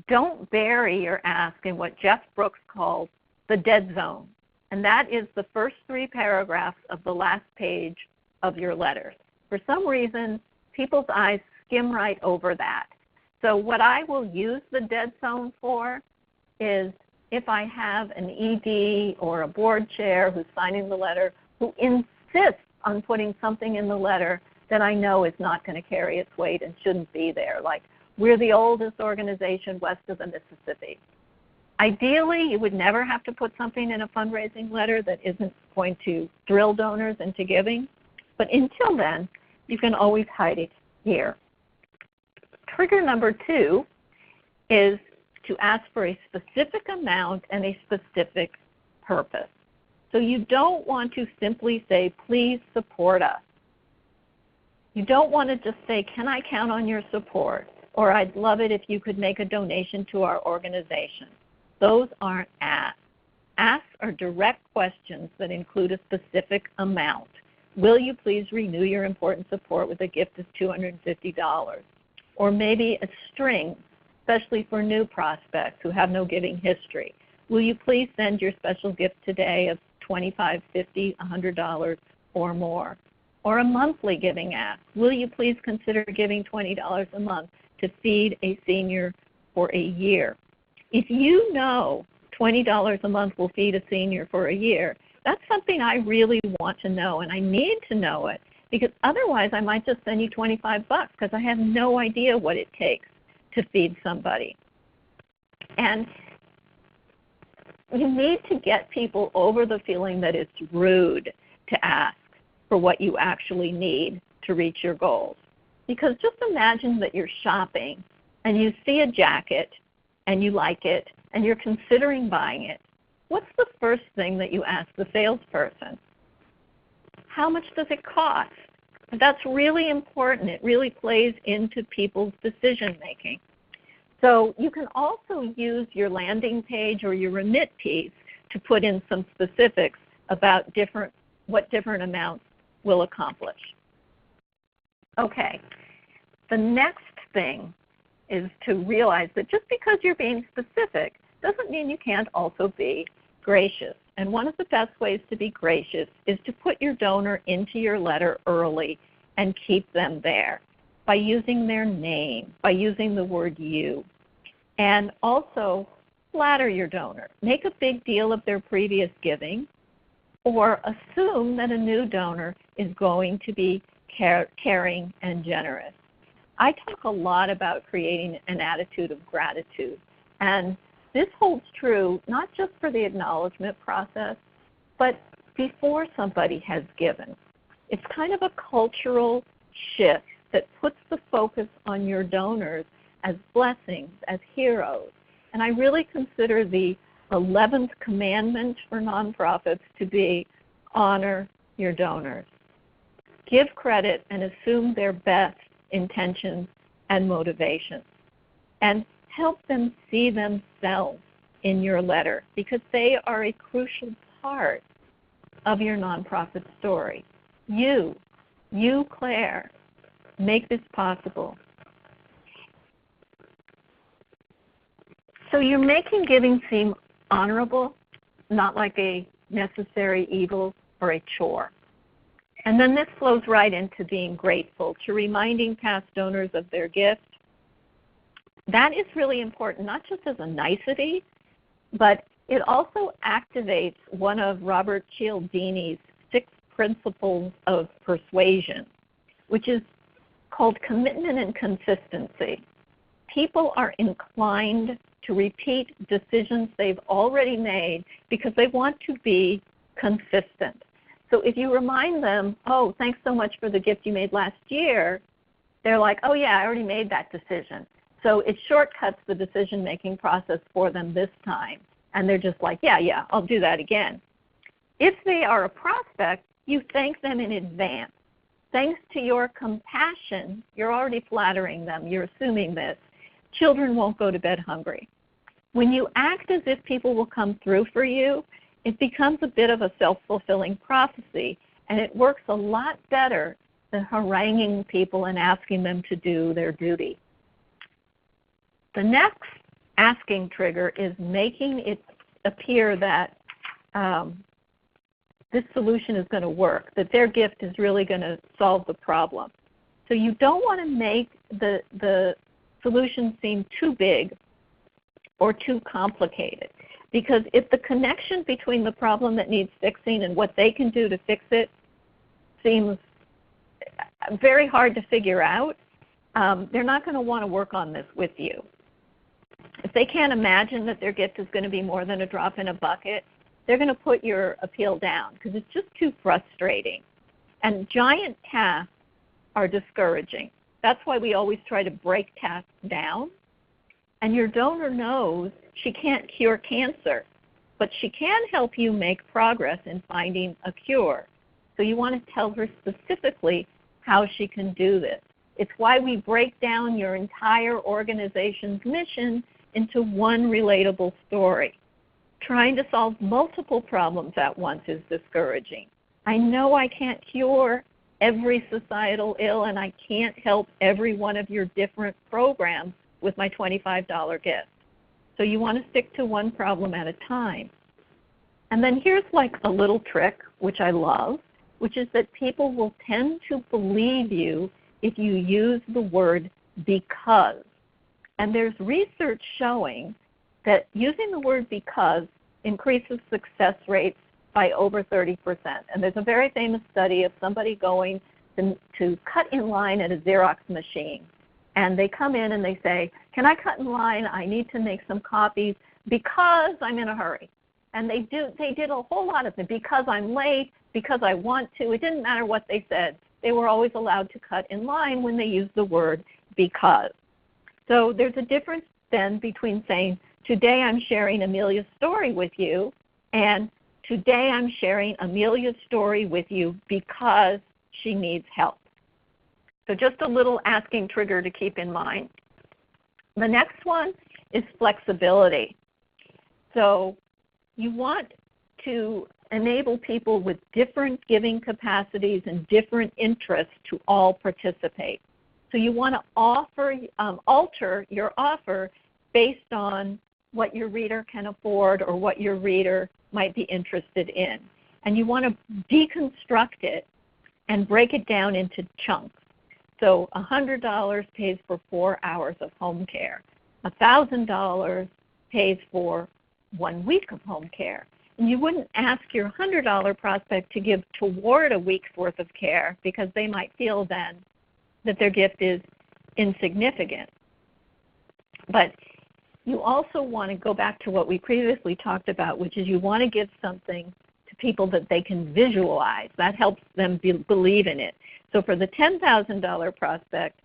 don't bury your ask in what Jeff Brooks calls the dead zone. And that is the first 3 paragraphs of the last page of your letter. For some reason, people's eyes skim right over that. So what I will use the dead zone for is if I have an ED or a board chair who's signing the letter who insists on putting something in the letter that I know is not going to carry its weight and shouldn't be there, like we're the oldest organization west of the Mississippi. Ideally, you would never have to put something in a fundraising letter that isn't going to thrill donors into giving. But until then, you can always hide it here. Trigger number 2 is to ask for a specific amount and a specific purpose. So you don't want to simply say, please support us. You don't want to just say, can I count on your support? Or I'd love it if you could make a donation to our organization. Those aren't asks. Asks are direct questions that include a specific amount. Will you please renew your important support with a gift of $250? Or maybe a string, especially for new prospects who have no giving history. Will you please send your special gift today of $25, $50, $100 or more? Or a monthly giving ask. Will you please consider giving $20 a month to feed a senior for a year? If you know $20 a month will feed a senior for a year, that's something I really want to know, and I need to know it, because otherwise I might just send you $25 because I have no idea what it takes to feed somebody. And you need to get people over the feeling that it's rude to ask for what you actually need to reach your goals. Because just imagine that you're shopping and you see a jacket and you like it and you're considering buying it. What's the first thing that you ask the salesperson? How much does it cost? That's really important. It really plays into people's decision making. So you can also use your landing page or your remit piece to put in some specifics about what different amounts will accomplish. Okay, the next thing is to realize that just because you're being specific doesn't mean you can't also be gracious. And one of the best ways to be gracious is to put your donor into your letter early and keep them there by using their name, by using the word you. And also flatter your donor. Make a big deal of their previous giving, or assume that a new donor is going to be caring and generous. I talk a lot about creating an attitude of gratitude, and this holds true not just for the acknowledgement process, but before somebody has given. It's kind of a cultural shift that puts the focus on your donors as blessings, as heroes. And I really consider the 11th commandment for nonprofits to be honor your donors. Give credit and assume their best intentions and motivations. And help them see themselves in your letter, because they are a crucial part of your nonprofit story. You, Claire, make this possible. So you're making giving seem honorable, not like a necessary evil or a chore. And then this flows right into being grateful, to reminding past donors of their gift. That is really important, not just as a nicety, but it also activates one of Robert Cialdini's 6 principles of persuasion, which is called commitment and consistency. People are inclined to repeat decisions they've already made because they want to be consistent. So if you remind them, oh, thanks so much for the gift you made last year, they're like, oh yeah, I already made that decision. So it shortcuts the decision-making process for them this time. And they're just like, yeah, I'll do that again. If they are a prospect, you thank them in advance. Thanks to your compassion, you're already flattering them. You're assuming this. Children won't go to bed hungry. When you act as if people will come through for you, it becomes a bit of a self-fulfilling prophecy, and it works a lot better than haranguing people and asking them to do their duty. The next asking trigger is making it appear that this solution is going to work, that their gift is really going to solve the problem. So you don't want to make the solution seem too big or too complicated. Because if the connection between the problem that needs fixing and what they can do to fix it seems very hard to figure out, they're not going to want to work on this with you. If they can't imagine that their gift is going to be more than a drop in a bucket, they're going to put your appeal down because it's just too frustrating. And giant tasks are discouraging. That's why we always try to break tasks down. And your donor knows she can't cure cancer, but she can help you make progress in finding a cure. So you want to tell her specifically how she can do this. It's why we break down your entire organization's mission into one relatable story. Trying to solve multiple problems at once is discouraging. I know I can't cure every societal ill, and I can't help every one of your different programs with my $25 gift. So you want to stick to one problem at a time. And then here's like a little trick, which I love, which is that people will tend to believe you if you use the word because. And there's research showing that using the word because increases success rates by over 30%. And there's a very famous study of somebody going to cut in line at a Xerox machine. And they come in and they say, can I cut in line? I need to make some copies because I'm in a hurry. And they did a whole lot of them, because I'm late, because I want to. It didn't matter what they said. They were always allowed to cut in line when they used the word because. So there's a difference then between saying, today I'm sharing Amelia's story with you, and today I'm sharing Amelia's story with you because she needs help. So just a little asking trigger to keep in mind. The next one is flexibility. So you want to enable people with different giving capacities and different interests to all participate. So you want to alter your offer based on what your reader can afford or what your reader might be interested in. And you want to deconstruct it and break it down into chunks. So $100 pays for 4 hours of home care. $1,000 pays for 1 week of home care. And you wouldn't ask your $100 prospect to give toward a week's worth of care because they might feel then that their gift is insignificant. But you also want to go back to what we previously talked about, which is you want to give something to people that they can visualize. That helps them believe in it. So for the $10,000 prospect,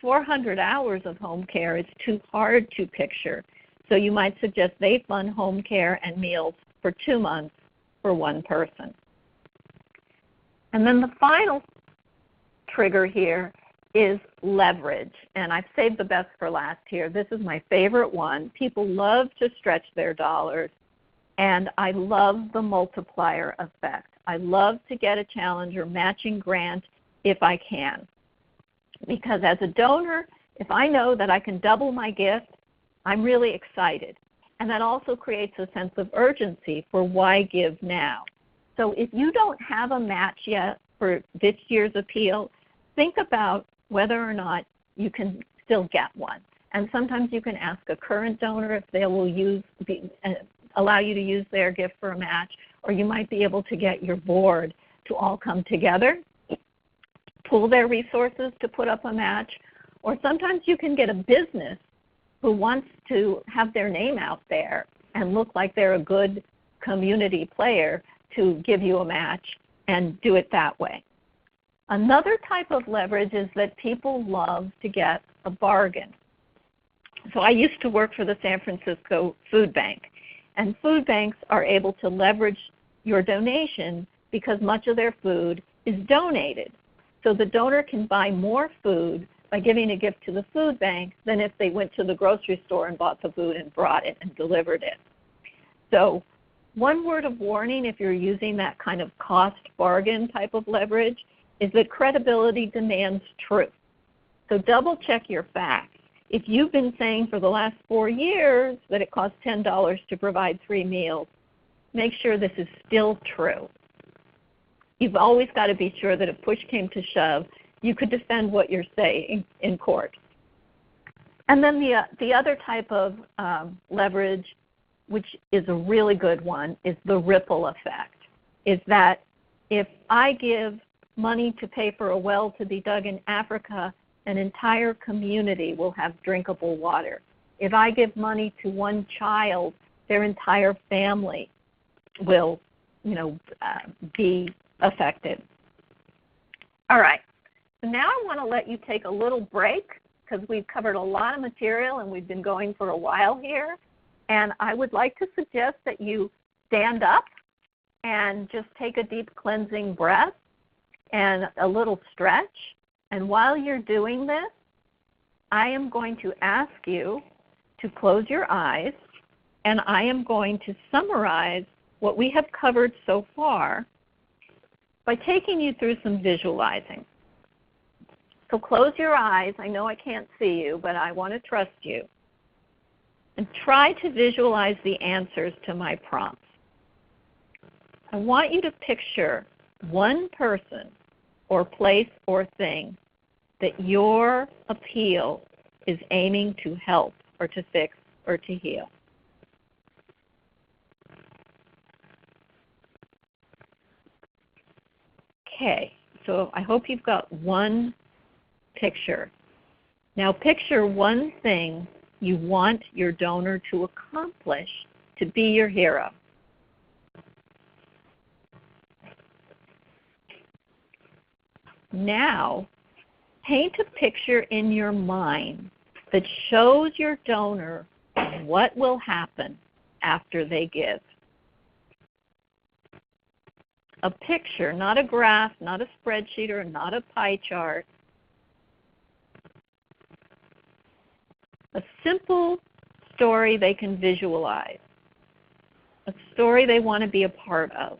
400 hours of home care is too hard to picture. So you might suggest they fund home care and meals for 2 months for one person. And then the final trigger here is leverage. And I've saved the best for last here. This is my favorite one. People love to stretch their dollars, and I love the multiplier effect. I love to get a challenger matching grant if I can. Because as a donor, if I know that I can double my gift, I'm really excited. And that also creates a sense of urgency for why give now. So if you don't have a match yet for this year's appeal, think about whether or not you can still get one. And sometimes you can ask a current donor if they will allow you to use their gift for a match, or you might be able to get your board to all come together, pool their resources to put up a match, or sometimes you can get a business who wants to have their name out there and look like they're a good community player to give you a match and do it that way. Another type of leverage is that people love to get a bargain. So I used to work for the San Francisco Food Bank, and food banks are able to leverage your donation because much of their food is donated. So the donor can buy more food by giving a gift to the food bank than if they went to the grocery store and bought the food and brought it and delivered it. So one word of warning if you're using that kind of cost bargain type of leverage is that credibility demands truth. So double check your facts. If you've been saying for the last 4 years that it costs $10 to provide 3 meals, make sure this is still true. You've always got to be sure that if push came to shove, you could defend what you're saying in court. And then the other type of leverage, which is a really good one, is the ripple effect. Is that if I give money to pay for a well to be dug in Africa, an entire community will have drinkable water. If I give money to one child, their entire family will, be affected. All right. So now I want to let you take a little break because we've covered a lot of material and we've been going for a while here. And I would like to suggest that you stand up and just take a deep cleansing breath and a little stretch. And while you're doing this, I am going to ask you to close your eyes, and I am going to summarize what we have covered so far by taking you through some visualizing. So close your eyes. I know I can't see you, but I want to trust you. And try to visualize the answers to my prompts. I want you to picture one person or place or thing that your appeal is aiming to help or to fix or to heal. Okay, so I hope you've got one picture. Now picture one thing you want your donor to accomplish to be your hero. Now, paint a picture in your mind that shows your donor what will happen after they give. A picture, not a graph, not a spreadsheet, or not a pie chart. A simple story they can visualize. A story they want to be a part of.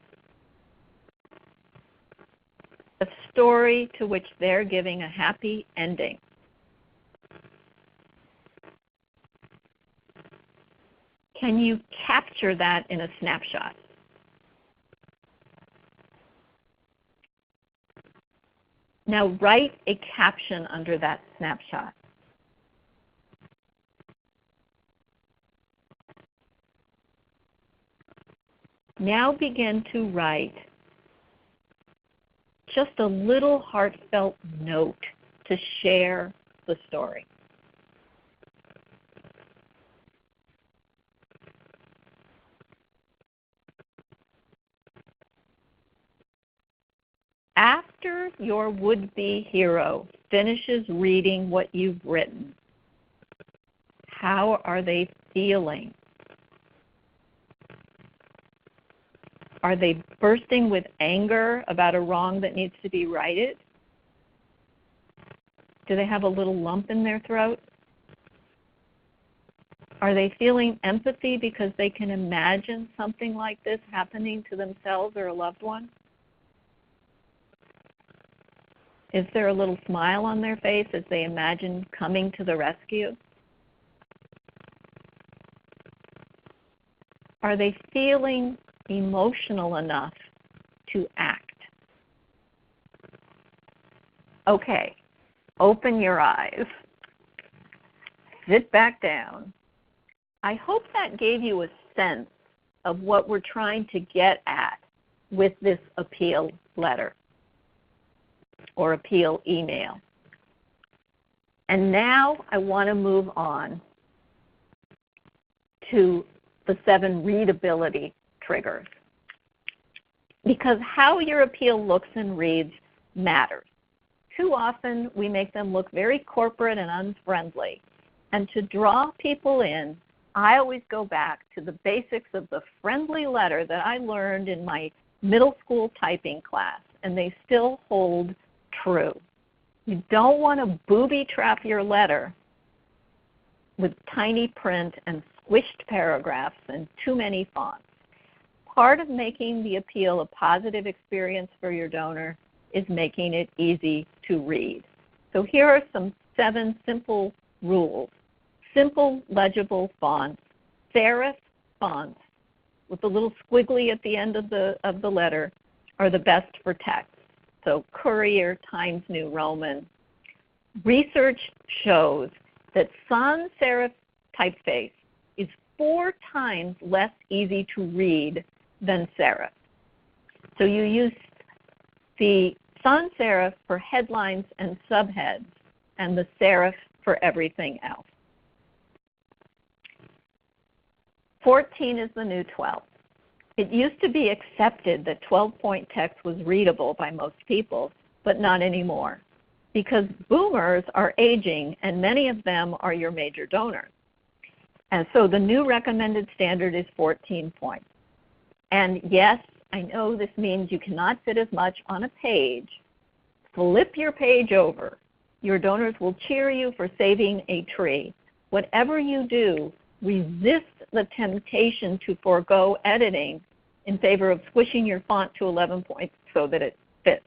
A story to which they're giving a happy ending. Can you capture that in a snapshot? Now write a caption under that snapshot. Now begin to write just a little heartfelt note to share the story. After your would-be hero finishes reading what you've written, how are they feeling? Are they bursting with anger about a wrong that needs to be righted? Do they have a little lump in their throat? Are they feeling empathy because they can imagine something like this happening to themselves or a loved one? Is there a little smile on their face as they imagine coming to the rescue? Are they feeling emotional enough to act? Okay, open your eyes. Sit back down. I hope that gave you a sense of what we're trying to get at with this appeal letter or appeal email. And now I want to move on to the 7 readability triggers, because how your appeal looks and reads matters. Too often we make them look very corporate and unfriendly. And to draw people in, I always go back to the basics of the friendly letter that I learned in my middle school typing class, and they still hold true. You don't want to booby trap your letter with tiny print and squished paragraphs and too many fonts. Part of making the appeal a positive experience for your donor is making it easy to read. So here are some 7 simple rules. Simple, legible fonts, serif fonts with a little squiggly at the end of the letter are the best for text. So Courier, Times New Roman. Research shows that sans serif typeface is 4 times less easy to read than serif. So you use the sans serif for headlines and subheads and the serif for everything else. 14 is the new 12. It used to be accepted that 12-point text was readable by most people, but not anymore, because boomers are aging and many of them are your major donors. And so the new recommended standard is 14 points. And yes, I know this means you cannot fit as much on a page. Flip your page over. Your donors will cheer you for saving a tree. Whatever you do, resist the temptation to forego editing in favor of squishing your font to 11 points so that it fits.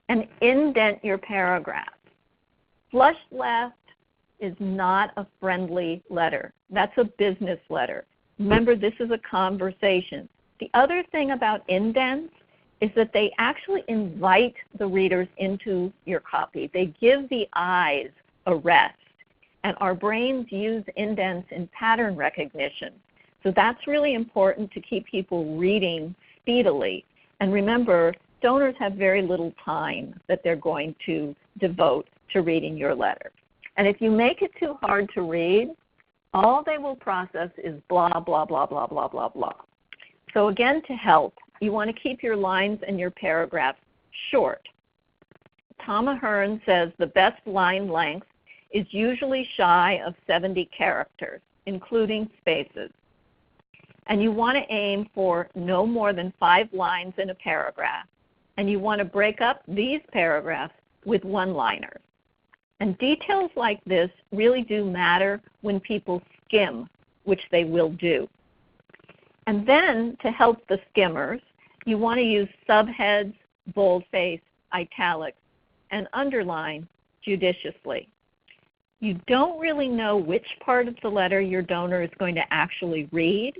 And indent your paragraph. Flush left is not a friendly letter. That's a business letter. Remember, this is a conversation. The other thing about indents is that they actually invite the readers into your copy. They give the eyes a rest. And our brains use indents in pattern recognition. So that's really important to keep people reading speedily. And remember, donors have very little time that they're going to devote to reading your letter. And if you make it too hard to read, all they will process is blah, blah, blah, blah, blah, blah, blah. So again, to help, you want to keep your lines and your paragraphs short. Tom Ahern says the best line length is usually shy of 70 characters, including spaces. And you want to aim for no more than 5 lines in a paragraph. And you want to break up these paragraphs with one-liners. And details like this really do matter when people skim, which they will do. And then to help the skimmers, you want to use subheads, boldface, italics, and underline judiciously. You don't really know which part of the letter your donor is going to actually read,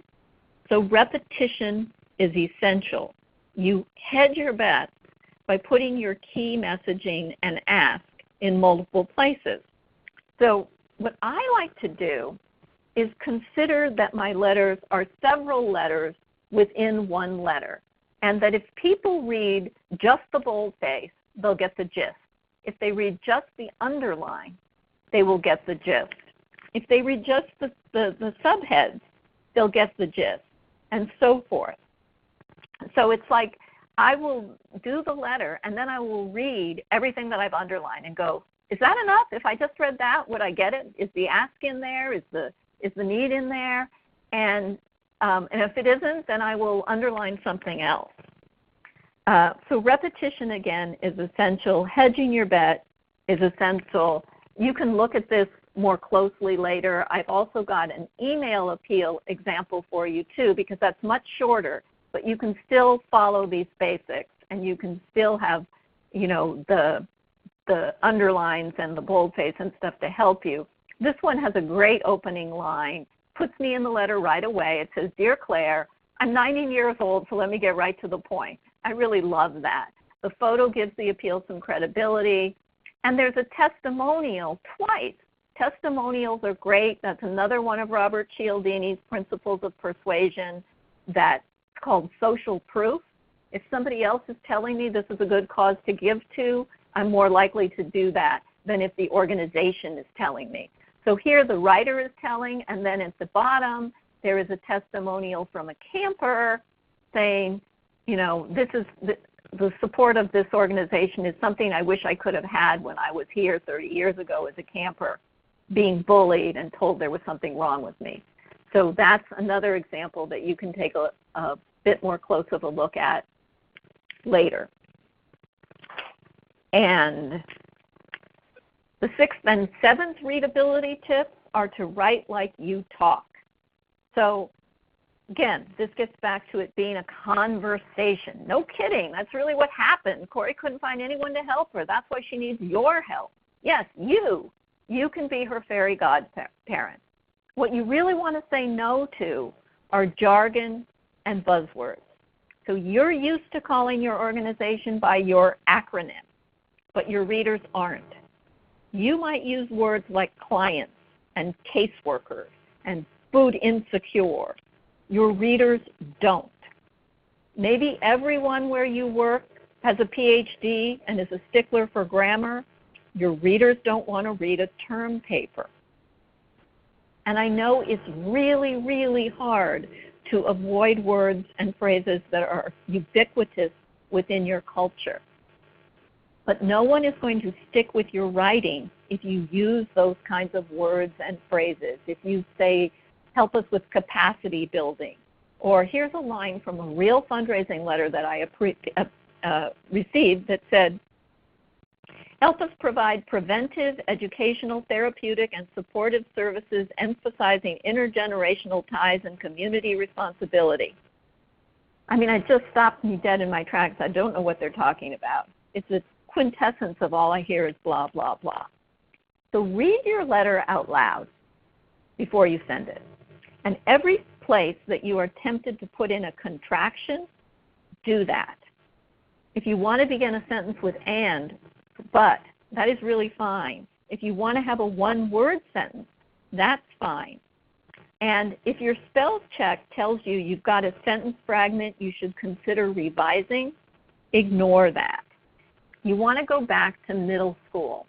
so repetition is essential. You hedge your bets by putting your key messaging and ask in multiple places. So what I like to do is consider that my letters are several letters within one letter, and that if people read just the boldface, they'll get the gist. If they read just the underline, they will get the gist. If they read just the subheads, they'll get the gist, and so forth. So it's like I will do the letter, and then I will read everything that I've underlined and go, is that enough? If I just read that, would I get it? Is the ask in there? Is the need in there? And if it isn't, then I will underline something else. So repetition, again, is essential. Hedging your bet is essential. You can look at this more closely later. I've also got an email appeal example for you, too, because that's much shorter. But you can still follow these basics, and you can still have, the underlines and the boldface and stuff to help you. This one has a great opening line. puts me in the letter right away. It says, "Dear Claire, I'm 90 years old, so let me get right to the point." I really love that. The photo gives the appeal some credibility. And there's a testimonial twice. Testimonials are great. That's another one of Robert Cialdini's principles of persuasion that's called social proof. If somebody else is telling me this is a good cause to give to, I'm more likely to do that than if the organization is telling me. So here the writer is telling, and then at the bottom there is a testimonial from a camper saying, you know, this is the support of this organization is something I wish I could have had when I was here 30 years ago as a camper, being bullied and told there was something wrong with me. So that's another example that you can take a bit more close of a look at later. And the sixth and seventh readability tips are to write like you talk. So again, this gets back to it being a conversation. No kidding. That's really what happened. Corey couldn't find anyone to help her. That's why she needs your help. Yes, you. You can be her fairy godparent. What you really want to say no to are jargon and buzzwords. So you're used to calling your organization by your acronym, but your readers aren't. You might use words like clients and caseworkers and food insecure. Your readers don't. Maybe everyone where you work has a PhD and is a stickler for grammar. Your readers don't want to read a term paper. And I know it's really, really hard to avoid words and phrases that are ubiquitous within your culture. But no one is going to stick with your writing if you use those kinds of words and phrases. If you say, help us with capacity building, or here's a line from a real fundraising letter that I received that said, help us provide preventive, educational, therapeutic, and supportive services emphasizing intergenerational ties and community responsibility. I mean, it just stopped me dead in my tracks. I don't know what they're talking about. It's a quintessence of all I hear is blah, blah, blah. So read your letter out loud before you send it. And every place that you are tempted to put in a contraction, do that. If you want to begin a sentence with and, but, that is really fine. If you want to have a one-word sentence, that's fine. And if your spell check tells you you've got a sentence fragment you should consider revising, ignore that. You want to go back to middle school.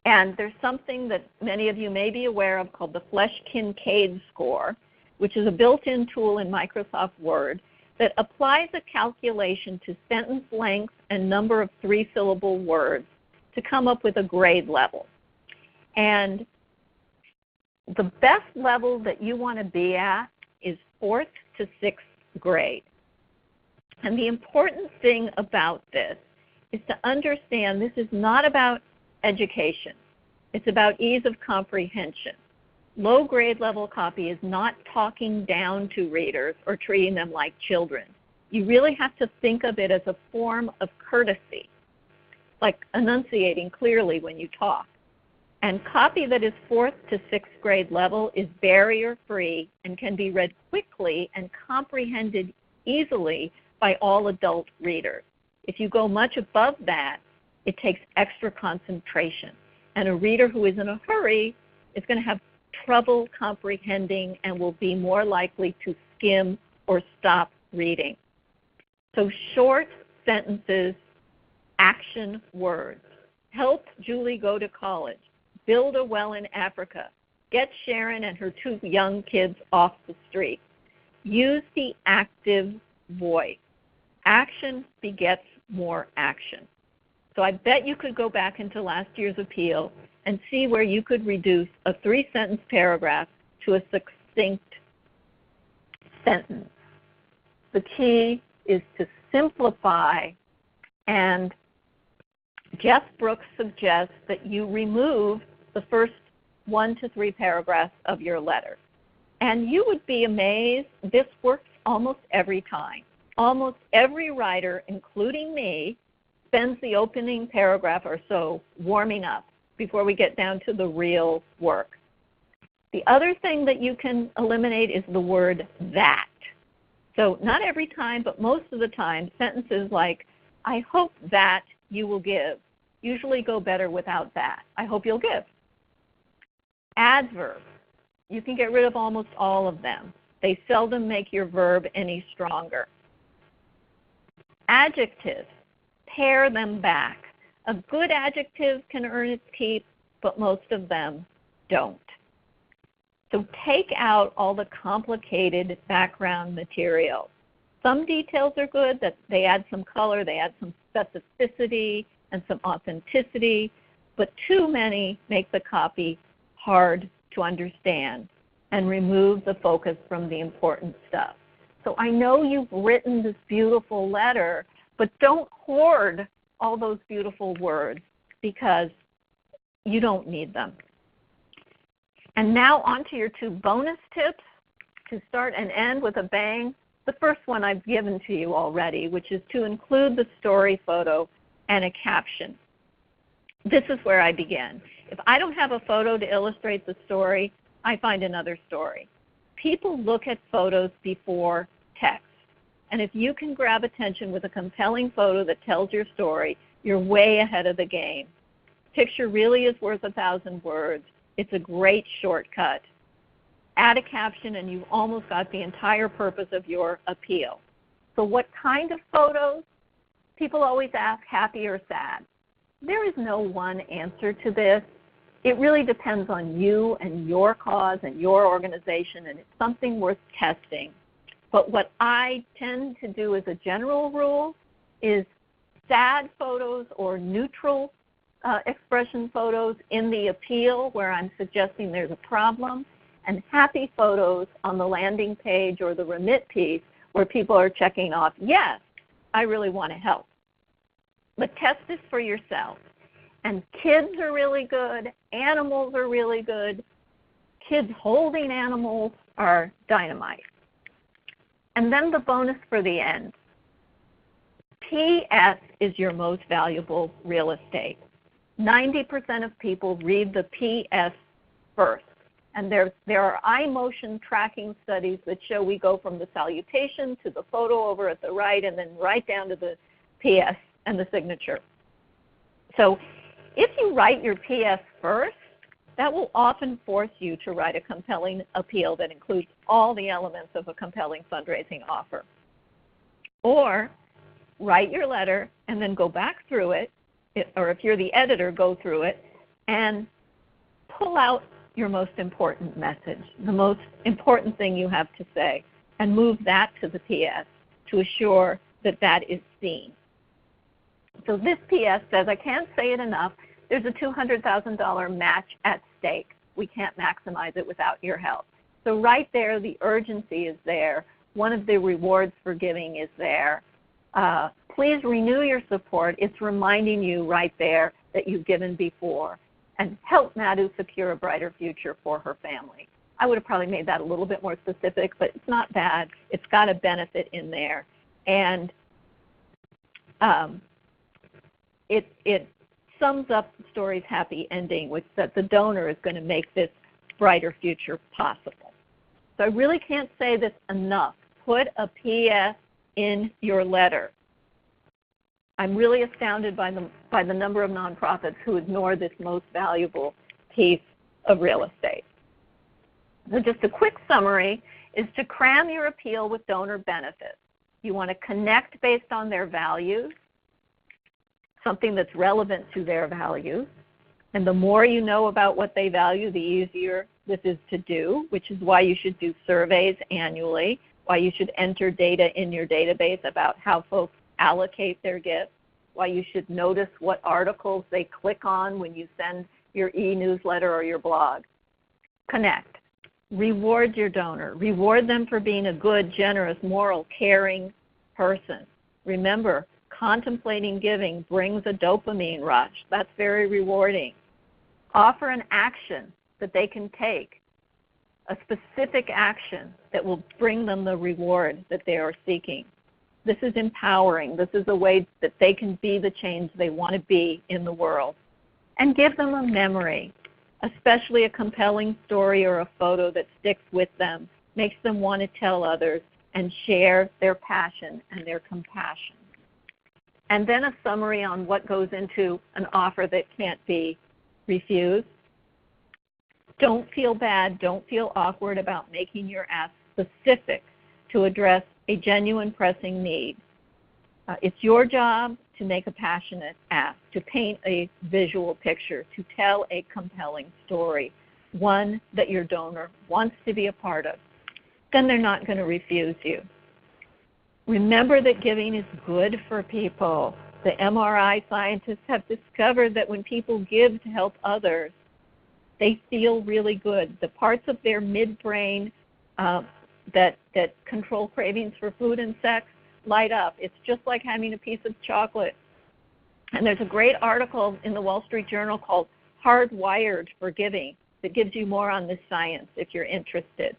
And there's something that many of you may be aware of called the Flesch-Kincaid score, which is a built-in tool in Microsoft Word that applies a calculation to sentence length and number of three-syllable words to come up with a grade level. And the best level that you want to be at is 4th to 6th grade. And the important thing about this is to understand this is not about education. It's about ease of comprehension. Low grade level copy is not talking down to readers or treating them like children. You really have to think of it as a form of courtesy, like enunciating clearly when you talk. And copy that is 4th to 6th grade level is barrier-free and can be read quickly and comprehended easily by all adult readers. If you go much above that, it takes extra concentration. And a reader who is in a hurry is going to have trouble comprehending and will be more likely to skim or stop reading. So short sentences, action words. Help Julie go to college. Build a well in Africa. Get Sharon and her 2 young kids off the street. Use the active voice. Action begets more action. So I bet you could go back into last year's appeal and see where you could reduce a 3-sentence paragraph to a succinct sentence. The key is to simplify, and Jeff Brooks suggests that you remove the first 1 to 3 paragraphs of your letter. And you would be amazed, this works almost every time. Almost every writer, including me, spends the opening paragraph or so warming up before we get down to the real work. The other thing that you can eliminate is the word that. So not every time, but most of the time, sentences like, I hope that you will give, usually go better without that. I hope you'll give. Adverbs. You can get rid of almost all of them. They seldom make your verb any stronger. Adjectives. Pare them back. A good adjective can earn its keep, but most of them don't. So take out all the complicated background material. Some details are good, that they add some color, they add some specificity and some authenticity, but too many make the copy hard to understand and remove the focus from the important stuff. So I know you've written this beautiful letter, but don't hoard all those beautiful words because you don't need them. And now on to your two bonus tips to start and end with a bang. The first one I've given to you already, which is to include the story photo and a caption. This is where I begin. If I don't have a photo to illustrate the story, I find another story. People look at photos before text. And if you can grab attention with a compelling photo that tells your story, you're way ahead of the game. Picture really is worth 1,000 words. It's a great shortcut. Add a caption and you've almost got the entire purpose of your appeal. So what kind of photos? People always ask happy or sad. There is no one answer to this. It really depends on you and your cause and your organization, and it's something worth testing. But what I tend to do as a general rule is sad photos or neutral expression photos in the appeal where I'm suggesting there's a problem, and happy photos on the landing page or the remit piece where people are checking off, yes, I really want to help. But test this for yourself. And kids are really good. Animals are really good. Kids holding animals are dynamite. And then the bonus for the end. PS is your most valuable real estate. 90% of people read the PS first. And there are eye motion tracking studies that show we go from the salutation to the photo over at the right and then right down to the PS and the signature. So if you write your PS first, that will often force you to write a compelling appeal that includes all the elements of a compelling fundraising offer. Or write your letter and then go back through it, or if you're the editor, go through it and pull out your most important message, the most important thing you have to say, and move that to the PS to assure that that is seen. So this PS says, I can't say it enough, there's a $200,000 match at stake. We can't maximize it without your help. So right there, the urgency is there. One of the rewards for giving is there. Please renew your support. It's reminding you right there that you've given before. And help Madhu secure a brighter future for her family. I would have probably made that a little bit more specific, but it's not bad. It's got a benefit in there. And it sums up the story's happy ending, which that the donor is going to make this brighter future possible. So I really can't say this enough. Put a PS in your letter. I'm really astounded by the number of nonprofits who ignore this most valuable piece of real estate. So just a quick summary is to cram your appeal with donor benefits. You want to connect based on their values, something that's relevant to their values. And the more you know about what they value, the easier this is to do, which is why you should do surveys annually, why you should enter data in your database about how folks allocate their gifts, why you should notice what articles they click on when you send your e-newsletter or your blog. Connect. Reward your donor. Reward them for being a good, generous, moral, caring person. Remember, contemplating giving brings a dopamine rush. That's very rewarding. Offer an action that they can take, a specific action that will bring them the reward that they are seeking. This is empowering. This is a way that they can be the change they want to be in the world. And give them a memory. especially a compelling story or a photo that sticks with them, makes them want to tell others and share their passion and their compassion. And then a summary on what goes into an offer that can't be refused. Don't feel bad, don't feel awkward about making your ask specific to address a genuine pressing need. It's your job to make a passionate ask, to paint a visual picture, to tell a compelling story, one that your donor wants to be a part of. Then they're not going to refuse you. Remember that giving is good for people. The MRI scientists have discovered that when people give to help others, they feel really good. The parts of their midbrain that control cravings for food and sex light up. It's just like having a piece of chocolate. And there's a great article in the Wall Street Journal called Hardwired for Giving that gives you more on this science if you're interested.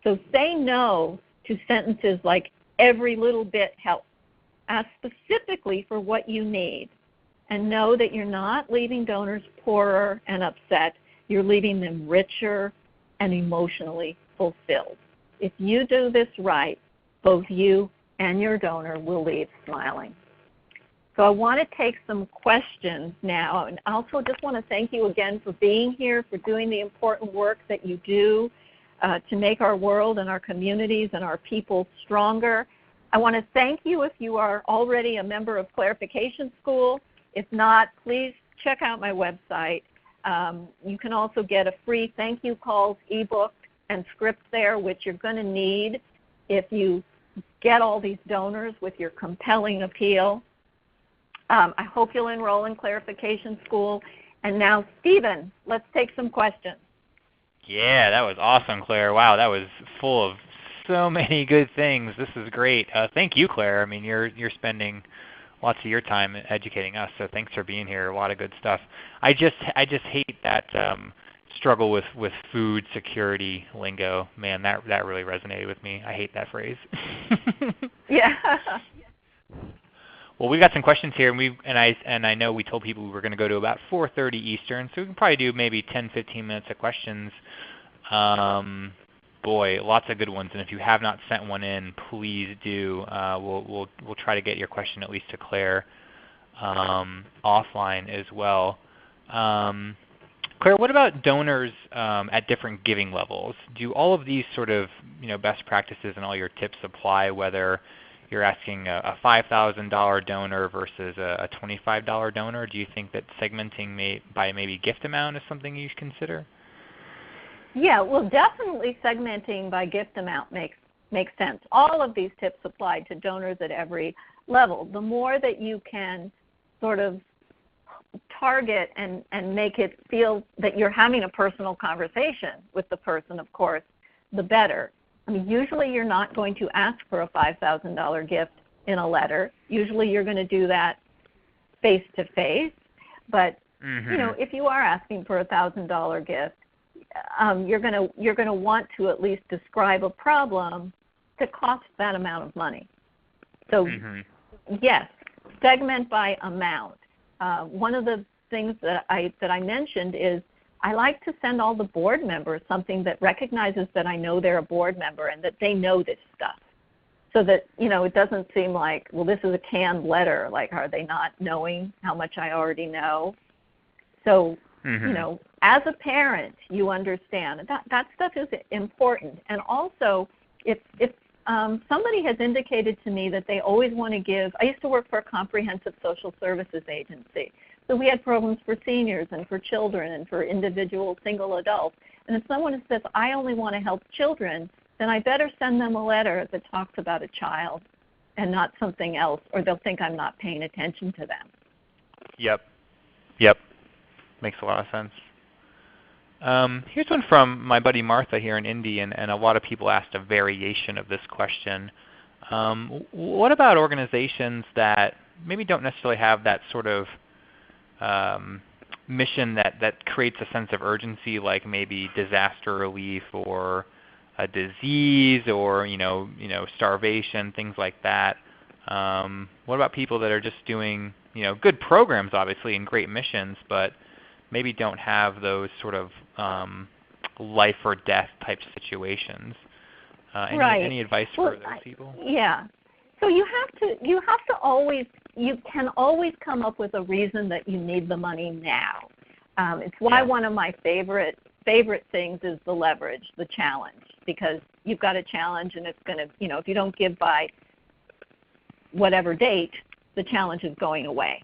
So say no to sentences like, every little bit helps. Ask specifically for what you need. And know that you're not leaving donors poorer and upset. You're leaving them richer and emotionally fulfilled. If you do this right, both you and your donor will leave smiling. So I want to take some questions now, and also just want to thank you again for being here, for doing the important work that you do to make our world and our communities and our people stronger. I want to thank you if you are already a member of Clarification School. If not, please check out my website. You can also get a free thank you calls ebook and script there, which you're going to need if you get all these donors with your compelling appeal. I hope you'll enroll in Clarification School. And now, Stephen, let's take some questions. Yeah, that was awesome, Claire. Wow, that was full of so many good things. This is great. Thank you, Claire. I mean, you're spending lots of your time educating us, so thanks for being here. A lot of good stuff. I just hate that struggle with food security lingo. Man, that really resonated with me. I hate that phrase. Yeah. Well, we've got some questions here, and I know we told people we were going to go to about 4:30 Eastern, so we can probably do maybe 10-15 minutes of questions. Boy, lots of good ones, and if you have not sent one in, please do. We'll try to get your question at least to Claire offline as well. Claire, what about donors at different giving levels? Do all of these sort of best practices and all your tips apply, whether you're asking a $5,000 donor versus a $25 donor? Do you think that segmenting by maybe gift amount is something you should consider? Yeah, well, definitely segmenting by gift amount makes sense. All of these tips apply to donors at every level. The more that you can sort of target and make it feel that you're having a personal conversation with the person, of course, the better. I mean, usually you're not going to ask for a $5,000 gift in a letter. Usually you're going to do that face-to-face. But, if you are asking for a $1,000 gift, you're going to want to at least describe a problem that costs that amount of money. So, yes, segment by amount. One of the things that I mentioned is I like to send all the board members something that recognizes that I know they're a board member and that they know this stuff. So that, it doesn't seem like, well, this is a canned letter. Like, are they not knowing how much I already know? So, as a parent, you understand that stuff is important. And also, if somebody has indicated to me that they always want to give, I used to work for a comprehensive social services agency. So we had programs for seniors and for children and for individual single adults. And if someone says, I only want to help children, then I better send them a letter that talks about a child and not something else, or they'll think I'm not paying attention to them. Yep. Makes a lot of sense. Here's one from my buddy Martha here in Indy, and a lot of people asked a variation of this question. What about organizations that maybe don't necessarily have that sort of mission that creates a sense of urgency, like maybe disaster relief or a disease or starvation, things like that? What about people that are just doing good programs, obviously, and great missions, but maybe don't have those sort of life or death type situations. Any advice for those people? Yeah. So you have to always, you can always come up with a reason that you need the money now. It's why one of my favorite things is the leverage, the challenge, because you've got a challenge and it's going to, if you don't give by whatever date, the challenge is going away.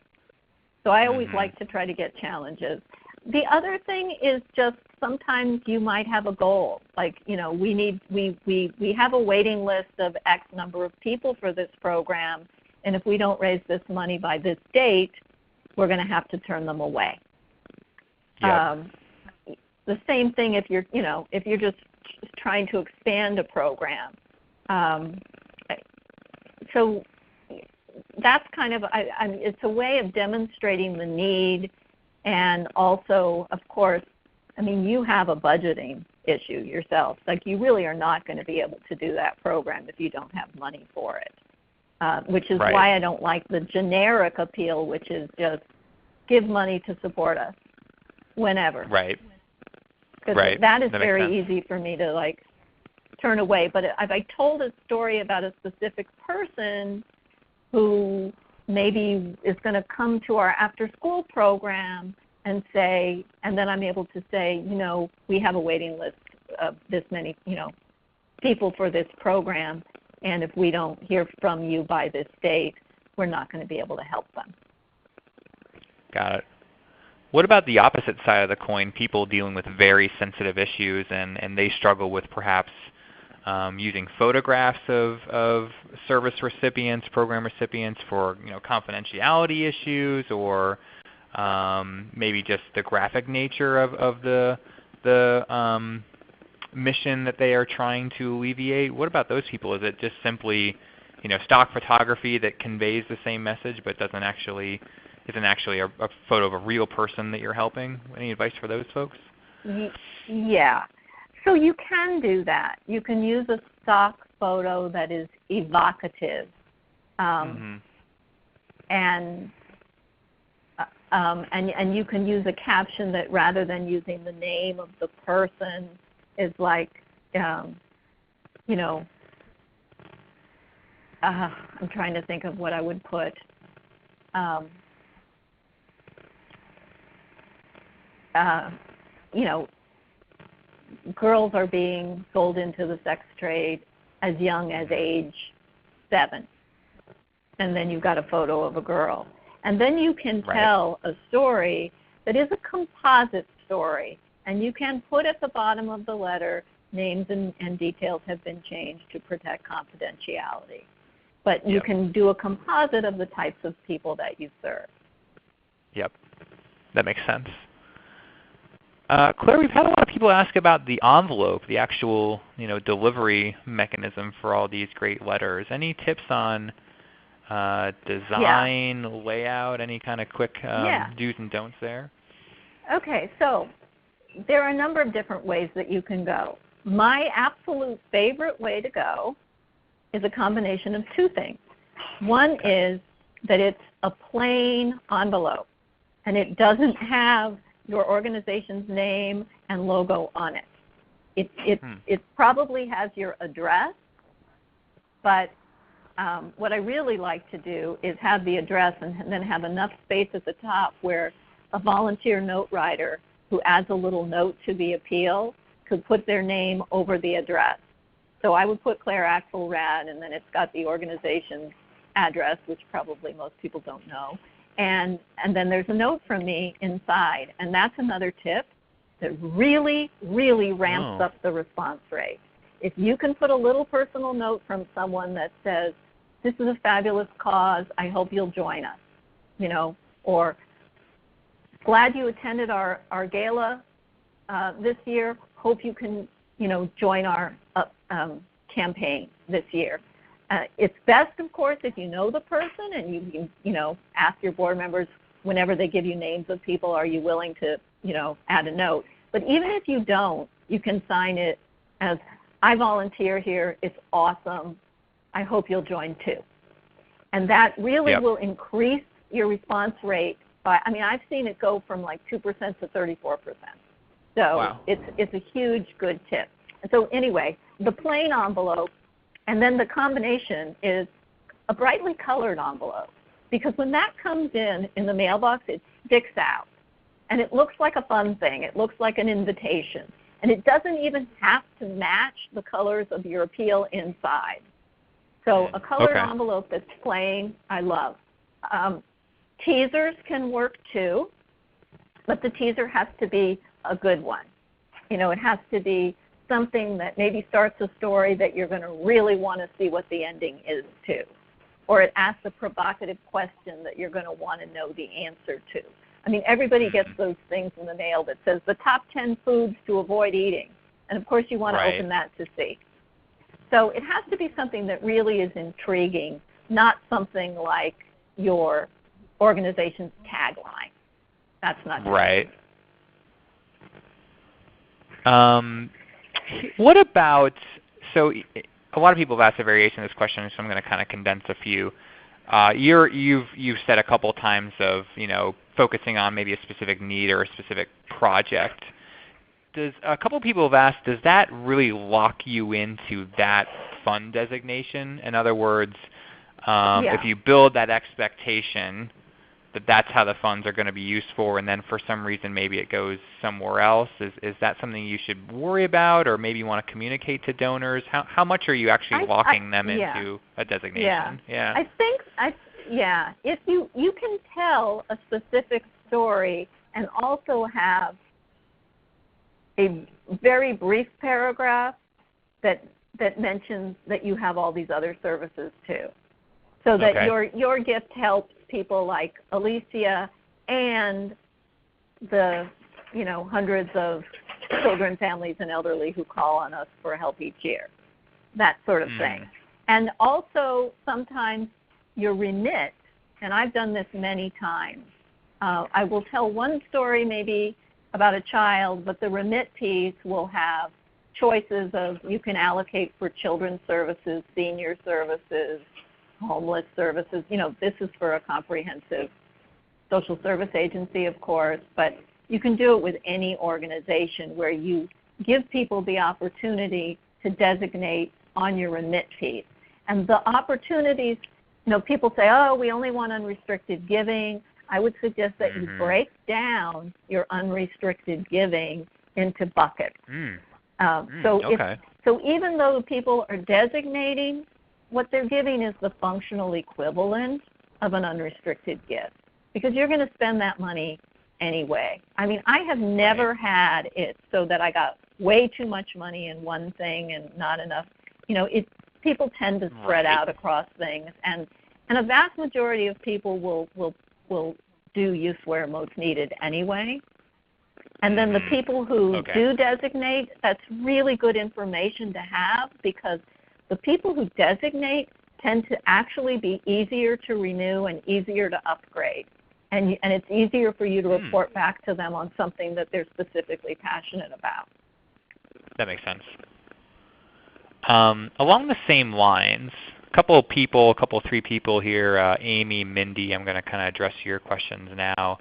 So I always like to try to get challenges. The other thing is just sometimes you might have a goal. Like, we have a waiting list of X number of people for this program, and if we don't raise this money by this date, we're going to have to turn them away. Yep. The same thing if you're just trying to expand a program. So that's kind of, it's a way of demonstrating the need, and also, of course, you have a budgeting issue yourself. Like, you really are not going to be able to do that program if you don't have money for it, which is why I don't like the generic appeal, which is just give money to support us whenever. Right. Because that is very easy for me to turn away. But if I told a story about a specific person who maybe is going to come to our after-school program and say, and then I'm able to say, we have a waiting list of this many, people for this program, and if we don't hear from you by this date, we're not going to be able to help them. Got it. What about the opposite side of the coin, people dealing with very sensitive issues and they struggle with perhaps using photographs of service recipients, program recipients for confidentiality issues, or maybe just the graphic nature of the mission that they are trying to alleviate? What about those people? Is it just simply stock photography that conveys the same message but isn't actually a photo of a real person that you're helping? Any advice for those folks? Yeah. So you can do that. You can use a stock photo that is evocative, and you can use a caption that, rather than using the name of the person, is like, I'm trying to think of what I would put. Girls are being sold into the sex trade as young as age 7. And then you've got a photo of a girl. And then you can tell a story that is a composite story. And you can put at the bottom of the letter, names and details have been changed to protect confidentiality. But you can do a composite of the types of people that you serve. Yep. That makes sense. Claire, we've had a lot of people ask about the envelope, the actual delivery mechanism for all these great letters. Any tips on design, layout, any kind of quick do's and don'ts there? Okay, so there are a number of different ways that you can go. My absolute favorite way to go is a combination of two things. One is that it's a plain envelope, and it doesn't have your organization's name and logo on it. It probably has your address, but what I really like to do is have the address and then have enough space at the top where a volunteer note writer who adds a little note to the appeal could put their name over the address. So I would put Claire Axelrad, and then it's got the organization's address, which probably most people don't know. And then there's a note from me inside. And that's another tip that really, really ramps up the response rate. If you can put a little personal note from someone that says, this is a fabulous cause, I hope you'll join us, or glad you attended our gala this year, hope you can, join our campaign this year. It's best, of course, if you know the person and you can, ask your board members whenever they give you names of people, are you willing to, add a note? But even if you don't, you can sign it as, I volunteer here, it's awesome, I hope you'll join too. And that really will increase your response rate I mean, I've seen it go from like 2% to 34%. So Wow. it's a huge good tip. And so anyway, the plain envelope and then the combination is a brightly colored envelope, because when that comes in the mailbox, it sticks out. And it looks like a fun thing. It looks like an invitation. And it doesn't even have to match the colors of your appeal inside. So a colored envelope that's plain, I love. Teasers can work too, but the teaser has to be a good one. You know, it has to be something that maybe starts a story that you're going to really want to see what the ending is to. Or it asks a provocative question that you're going to want to know the answer to. I mean, everybody gets those things in the mail that says the top 10 foods to avoid eating. And of course you want to open that to see. So it has to be something that really is intriguing, not something like your organization's tagline. That's not right. What about, so a lot of people have asked a variation of this question, so I'm going to kind of condense a few. You've said a couple times of, you know, focusing on maybe a specific need or a specific project. A couple people have asked, does that really lock you into that fund designation? In other words, if you build that expectation that that's how the funds are going to be used for, and then for some reason maybe it goes somewhere else, is that something you should worry about, or maybe you want to communicate to donors? How much are you actually locking them into a designation? I think, if you can tell a specific story and also have a very brief paragraph that mentions that you have all these other services too, so that your gift helps people like Alicia and the hundreds of children, families, and elderly who call on us for help each year, that sort of thing. And also sometimes your remit, and I've done this many times. I will tell one story maybe about a child, but the remit piece will have choices of you can allocate for children's services, senior services, homeless services. You know, this is for a comprehensive social service agency, of course, but you can do it with any organization where you give people the opportunity to designate on your remit piece. And the opportunities, people say, oh, we only want unrestricted giving. I would suggest that you break down your unrestricted giving into buckets. So even though people are designating, what they're giving is the functional equivalent of an unrestricted gift, because you're going to spend that money anyway. I mean, I have never had it so that I got way too much money in one thing and not enough. People tend to spread out across things, and a vast majority of people will do use where most needed anyway. And then the people who do designate, that's really good information to have, because the people who designate tend to actually be easier to renew and easier to upgrade. And it's easier for you to report back to them on something that they're specifically passionate about. That makes sense. Along the same lines, three people here, Amy, Mindy, I'm going to kind of address your questions now.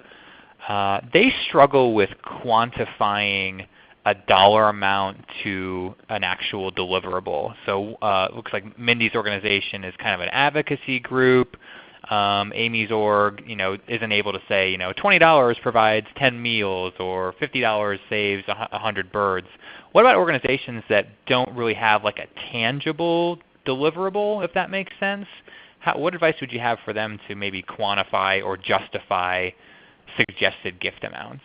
They struggle with quantifying a dollar amount to an actual deliverable. So it looks like Mindy's organization is kind of an advocacy group. Amy's org, isn't able to say, $20 provides 10 meals or $50 saves 100 birds. What about organizations that don't really have like a tangible deliverable, if that makes sense? What advice would you have for them to maybe quantify or justify suggested gift amounts?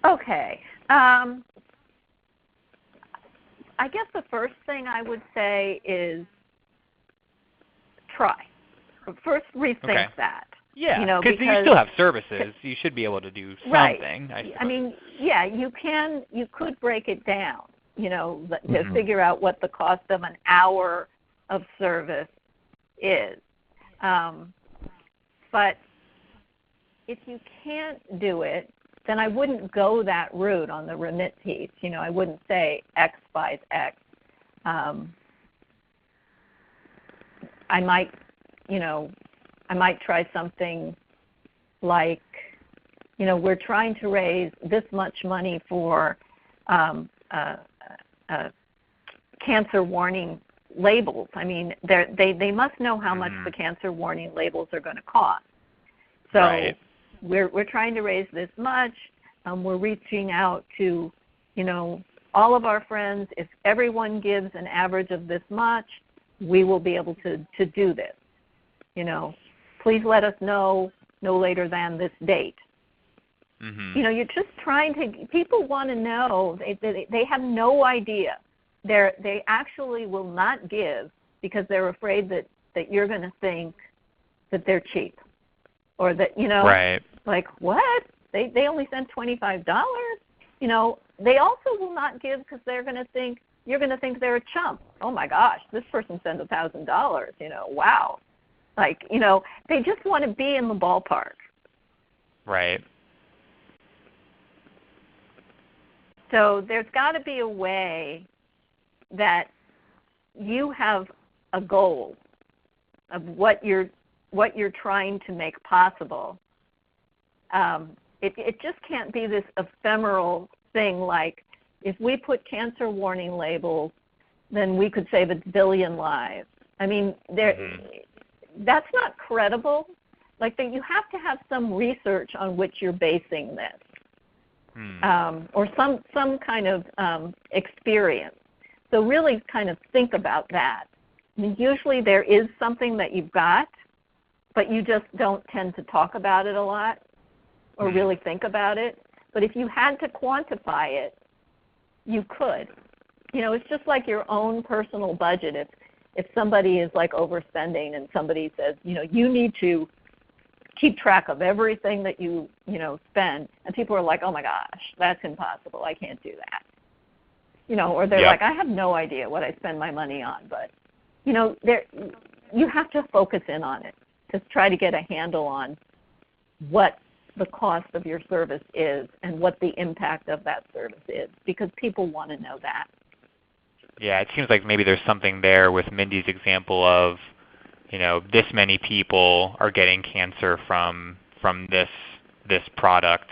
Okay. I guess the first thing I would say is try. First, rethink that. Yeah, because you still have services. You should be able to do something. Right. I mean, yeah, you could break it down, to figure out what the cost of an hour of service is. But if you can't do it, then I wouldn't go that route on the remit piece. I wouldn't say X buys X. I might, I might try something like, we're trying to raise this much money for cancer warning labels. I mean, they must know how much the cancer warning labels are going to cost. So right. we're trying to raise this much. We're reaching out to, all of our friends. If everyone gives an average of this much, we will be able to do this. Please let us know no later than this date. You're just trying to, people want to know, they have no idea. They actually will not give because they're afraid that you're going to think that they're cheap. Or that, right. like, what? They only sent $25? They also will not give because they're going to think, you're going to think they're a chump. Oh my gosh, this person sent $1,000, wow. Like, they just want to be in the ballpark. Right. So there's got to be a way that you have a goal of what you're trying to make possible. It just can't be this ephemeral thing like, if we put cancer warning labels, then we could save 1 billion lives. I mean, that's not credible. Like, you have to have some research on which you're basing this, or some kind of experience. So really kind of think about that. I mean, usually there is something that you've got, but you just don't tend to talk about it a lot or really think about it. But if you had to quantify it, you could. It's just like your own personal budget. If somebody is like overspending and somebody says, you need to keep track of everything that you spend, and people are like, oh my gosh, that's impossible. I can't do that. Or they're like, I have no idea what I spend my money on. But, you have to focus in on it to try to get a handle on what the cost of your service is and what the impact of that service is, because people want to know that. Yeah, it seems like maybe there's something there with Mindy's example of, this many people are getting cancer from this product.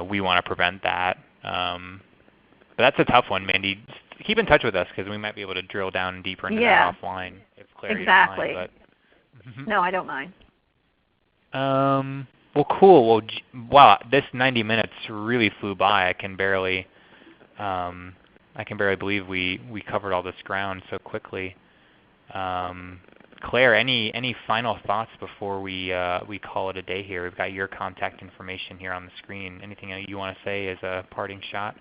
We want to prevent that. But that's a tough one, Mindy. Keep in touch with us because we might be able to drill down deeper into that offline if Claire exactly. you don't mind. But, No, I don't mind. Well, cool. Well, wow, this 90 minutes really flew by. I can barely believe we covered all this ground so quickly. Claire, any final thoughts before we call it a day here? We've got your contact information here on the screen. Anything you want to say as a parting shot?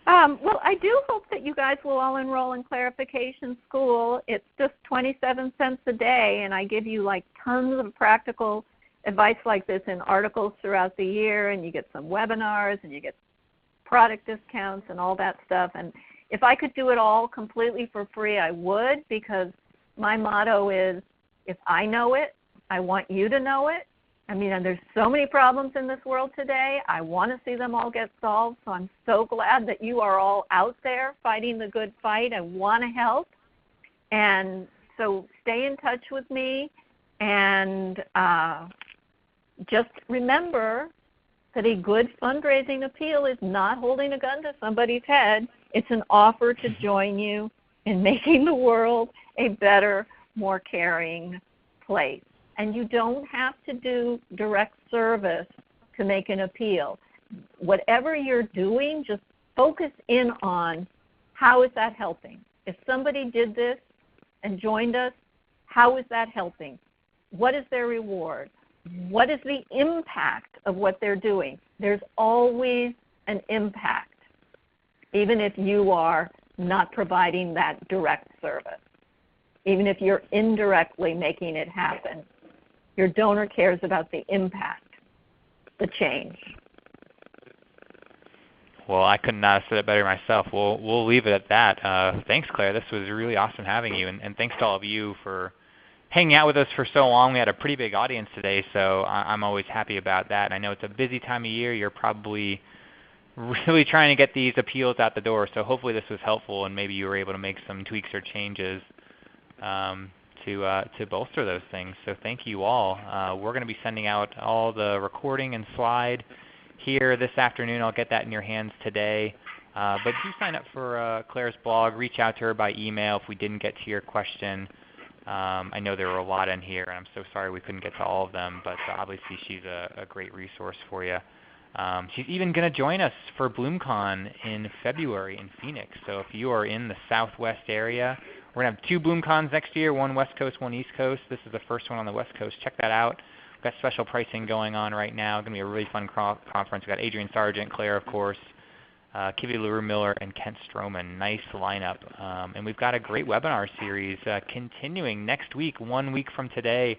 Well, I do hope that you guys will all enroll in Clarification School. It's just 27 cents a day, and I give you like tons of practical advice like this in articles throughout the year, and you get some webinars, and you get product discounts and all that stuff. And if I could do it all completely for free, I would, because my motto is, if I know it, I want you to know it. I mean, and there's so many problems in this world today. I want to see them all get solved, so I'm so glad that you are all out there fighting the good fight. I want to help. And so stay in touch with me, and just remember that a good fundraising appeal is not holding a gun to somebody's head. It's an offer to join you in making the world a better, more caring place. And you don't have to do direct service to make an appeal. Whatever you're doing, just focus in on how is that helping. If somebody did this and joined us, how is that helping? What is their reward? What is the impact of what they're doing? There's always an impact, even if you are not providing that direct service. Even if you're indirectly making it happen, your donor cares about the impact, the change. Well, I could not have said it better myself. We'll leave it at that. Thanks, Claire. This was really awesome having you, and thanks to all of you for hanging out with us for so long. We had a pretty big audience today, so I'm always happy about that. I know it's a busy time of year. You're probably really trying to get these appeals out the door, so hopefully this was helpful, and maybe you were able to make some tweaks or changes to bolster those things. So thank you all. We're going to be sending out all the recording and slide here this afternoon. I'll get that in your hands today. But do sign up for Claire's blog. Reach out to her by email if we didn't get to your question. I know there were a lot in here, and I'm so sorry we couldn't get to all of them, but obviously she's a great resource for you. She's even going to join us for BloomCon in February in Phoenix. So if you are in the Southwest area, we're going to have 2 BloomCons next year, one West Coast, one East Coast. This is the first one on the West Coast. Check that out. We've got special pricing going on right now. It's going to be a really fun conference. We've got Adrian Sargent, Claire, of course, Kivi LaRue Miller, and Kent Stroman. Nice lineup. And we've got a great webinar series continuing next week, 1 week from today.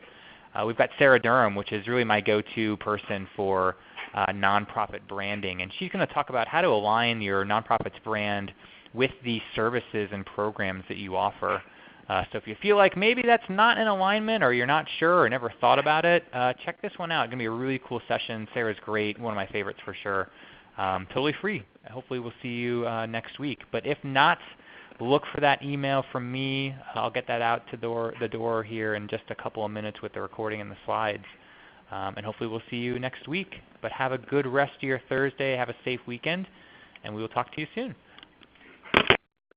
We've got Sarah Durham, which is really my go-to person for nonprofit branding. And she's going to talk about how to align your nonprofit's brand with the services and programs that you offer. So if you feel like maybe that's not in alignment or you're not sure or never thought about it, check this one out. It's going to be a really cool session. Sarah's great, one of my favorites for sure. Totally free. Hopefully we'll see you next week. But if not, look for that email from me. I'll get that out to the door here in just a couple of minutes with the recording and the slides. And hopefully we'll see you next week. But have a good rest of your Thursday. Have a safe weekend. And we will talk to you soon.